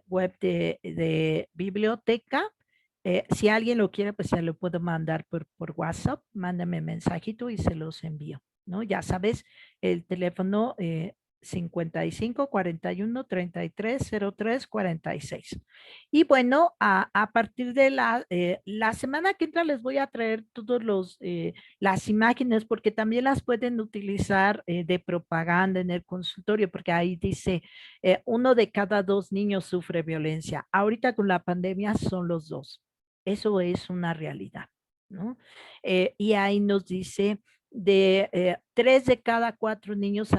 web de biblioteca. Si alguien lo quiere, pues se lo puedo mandar por WhatsApp, mándame mensajito y se los envío, ¿no? Ya sabes, el teléfono 55 41 33 03 46. Y bueno, a partir de la semana que entra les voy a traer todos las imágenes porque también las pueden utilizar de propaganda en el consultorio porque ahí dice, uno de cada dos niños sufre violencia. Ahorita con la pandemia son los dos. Eso es una realidad, ¿no? Y ahí nos dice de 3 de cada 4 niños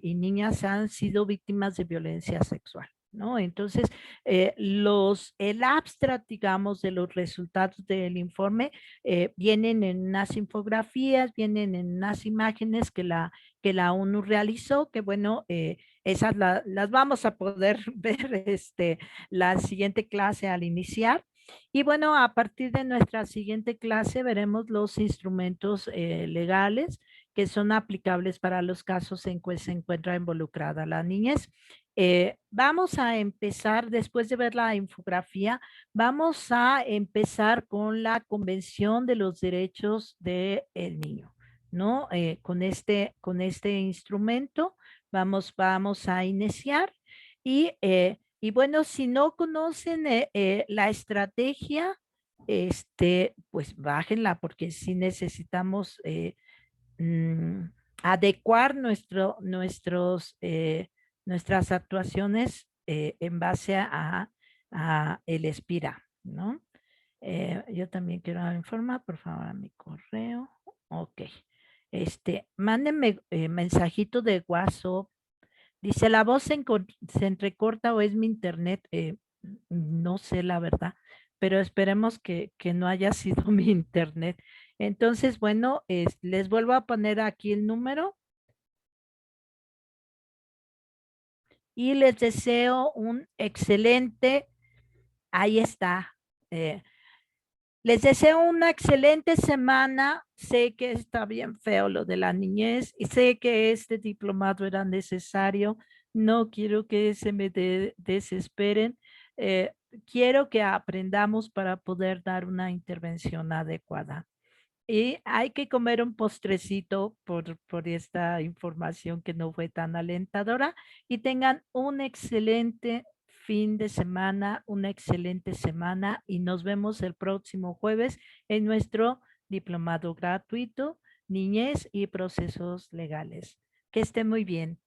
y niñas han sido víctimas de violencia sexual, ¿no? Entonces, el abstract, digamos, de los resultados del informe vienen en unas infografías, vienen en unas imágenes que la ONU realizó, que bueno, esas las vamos a poder ver la siguiente clase al iniciar. Y bueno, a partir de nuestra siguiente clase veremos los instrumentos legales que son aplicables para los casos en que se encuentra involucrada la niñez. Vamos a empezar, después de ver la infografía, vamos a empezar con la Convención de los Derechos del Niño, ¿no? Con este instrumento vamos a iniciar y bueno, si no conocen la estrategia, pues bájenla porque sí necesitamos mm, adecuar nuestras actuaciones en base a el Espira, ¿no? Yo también quiero informar, por favor, a mi correo. Ok. Mándenme mensajito de WhatsApp. Dice, la voz se entrecorta o es mi internet. No sé la verdad, pero esperemos que no haya sido mi internet. Entonces, bueno, les vuelvo a poner aquí el número y les deseo un excelente, ahí está. Les deseo una excelente semana. Sé que está bien feo lo de la niñez y sé que este diplomado era necesario. No quiero que se me desesperen. Eh, Quiero que aprendamos para poder dar una intervención adecuada. Y hay que comer un postrecito por esta información que no fue tan alentadora y tengan un excelente fin de semana, una excelente semana y nos vemos el próximo jueves en nuestro diplomado gratuito, Niñez y Procesos Legales. Que esté muy bien.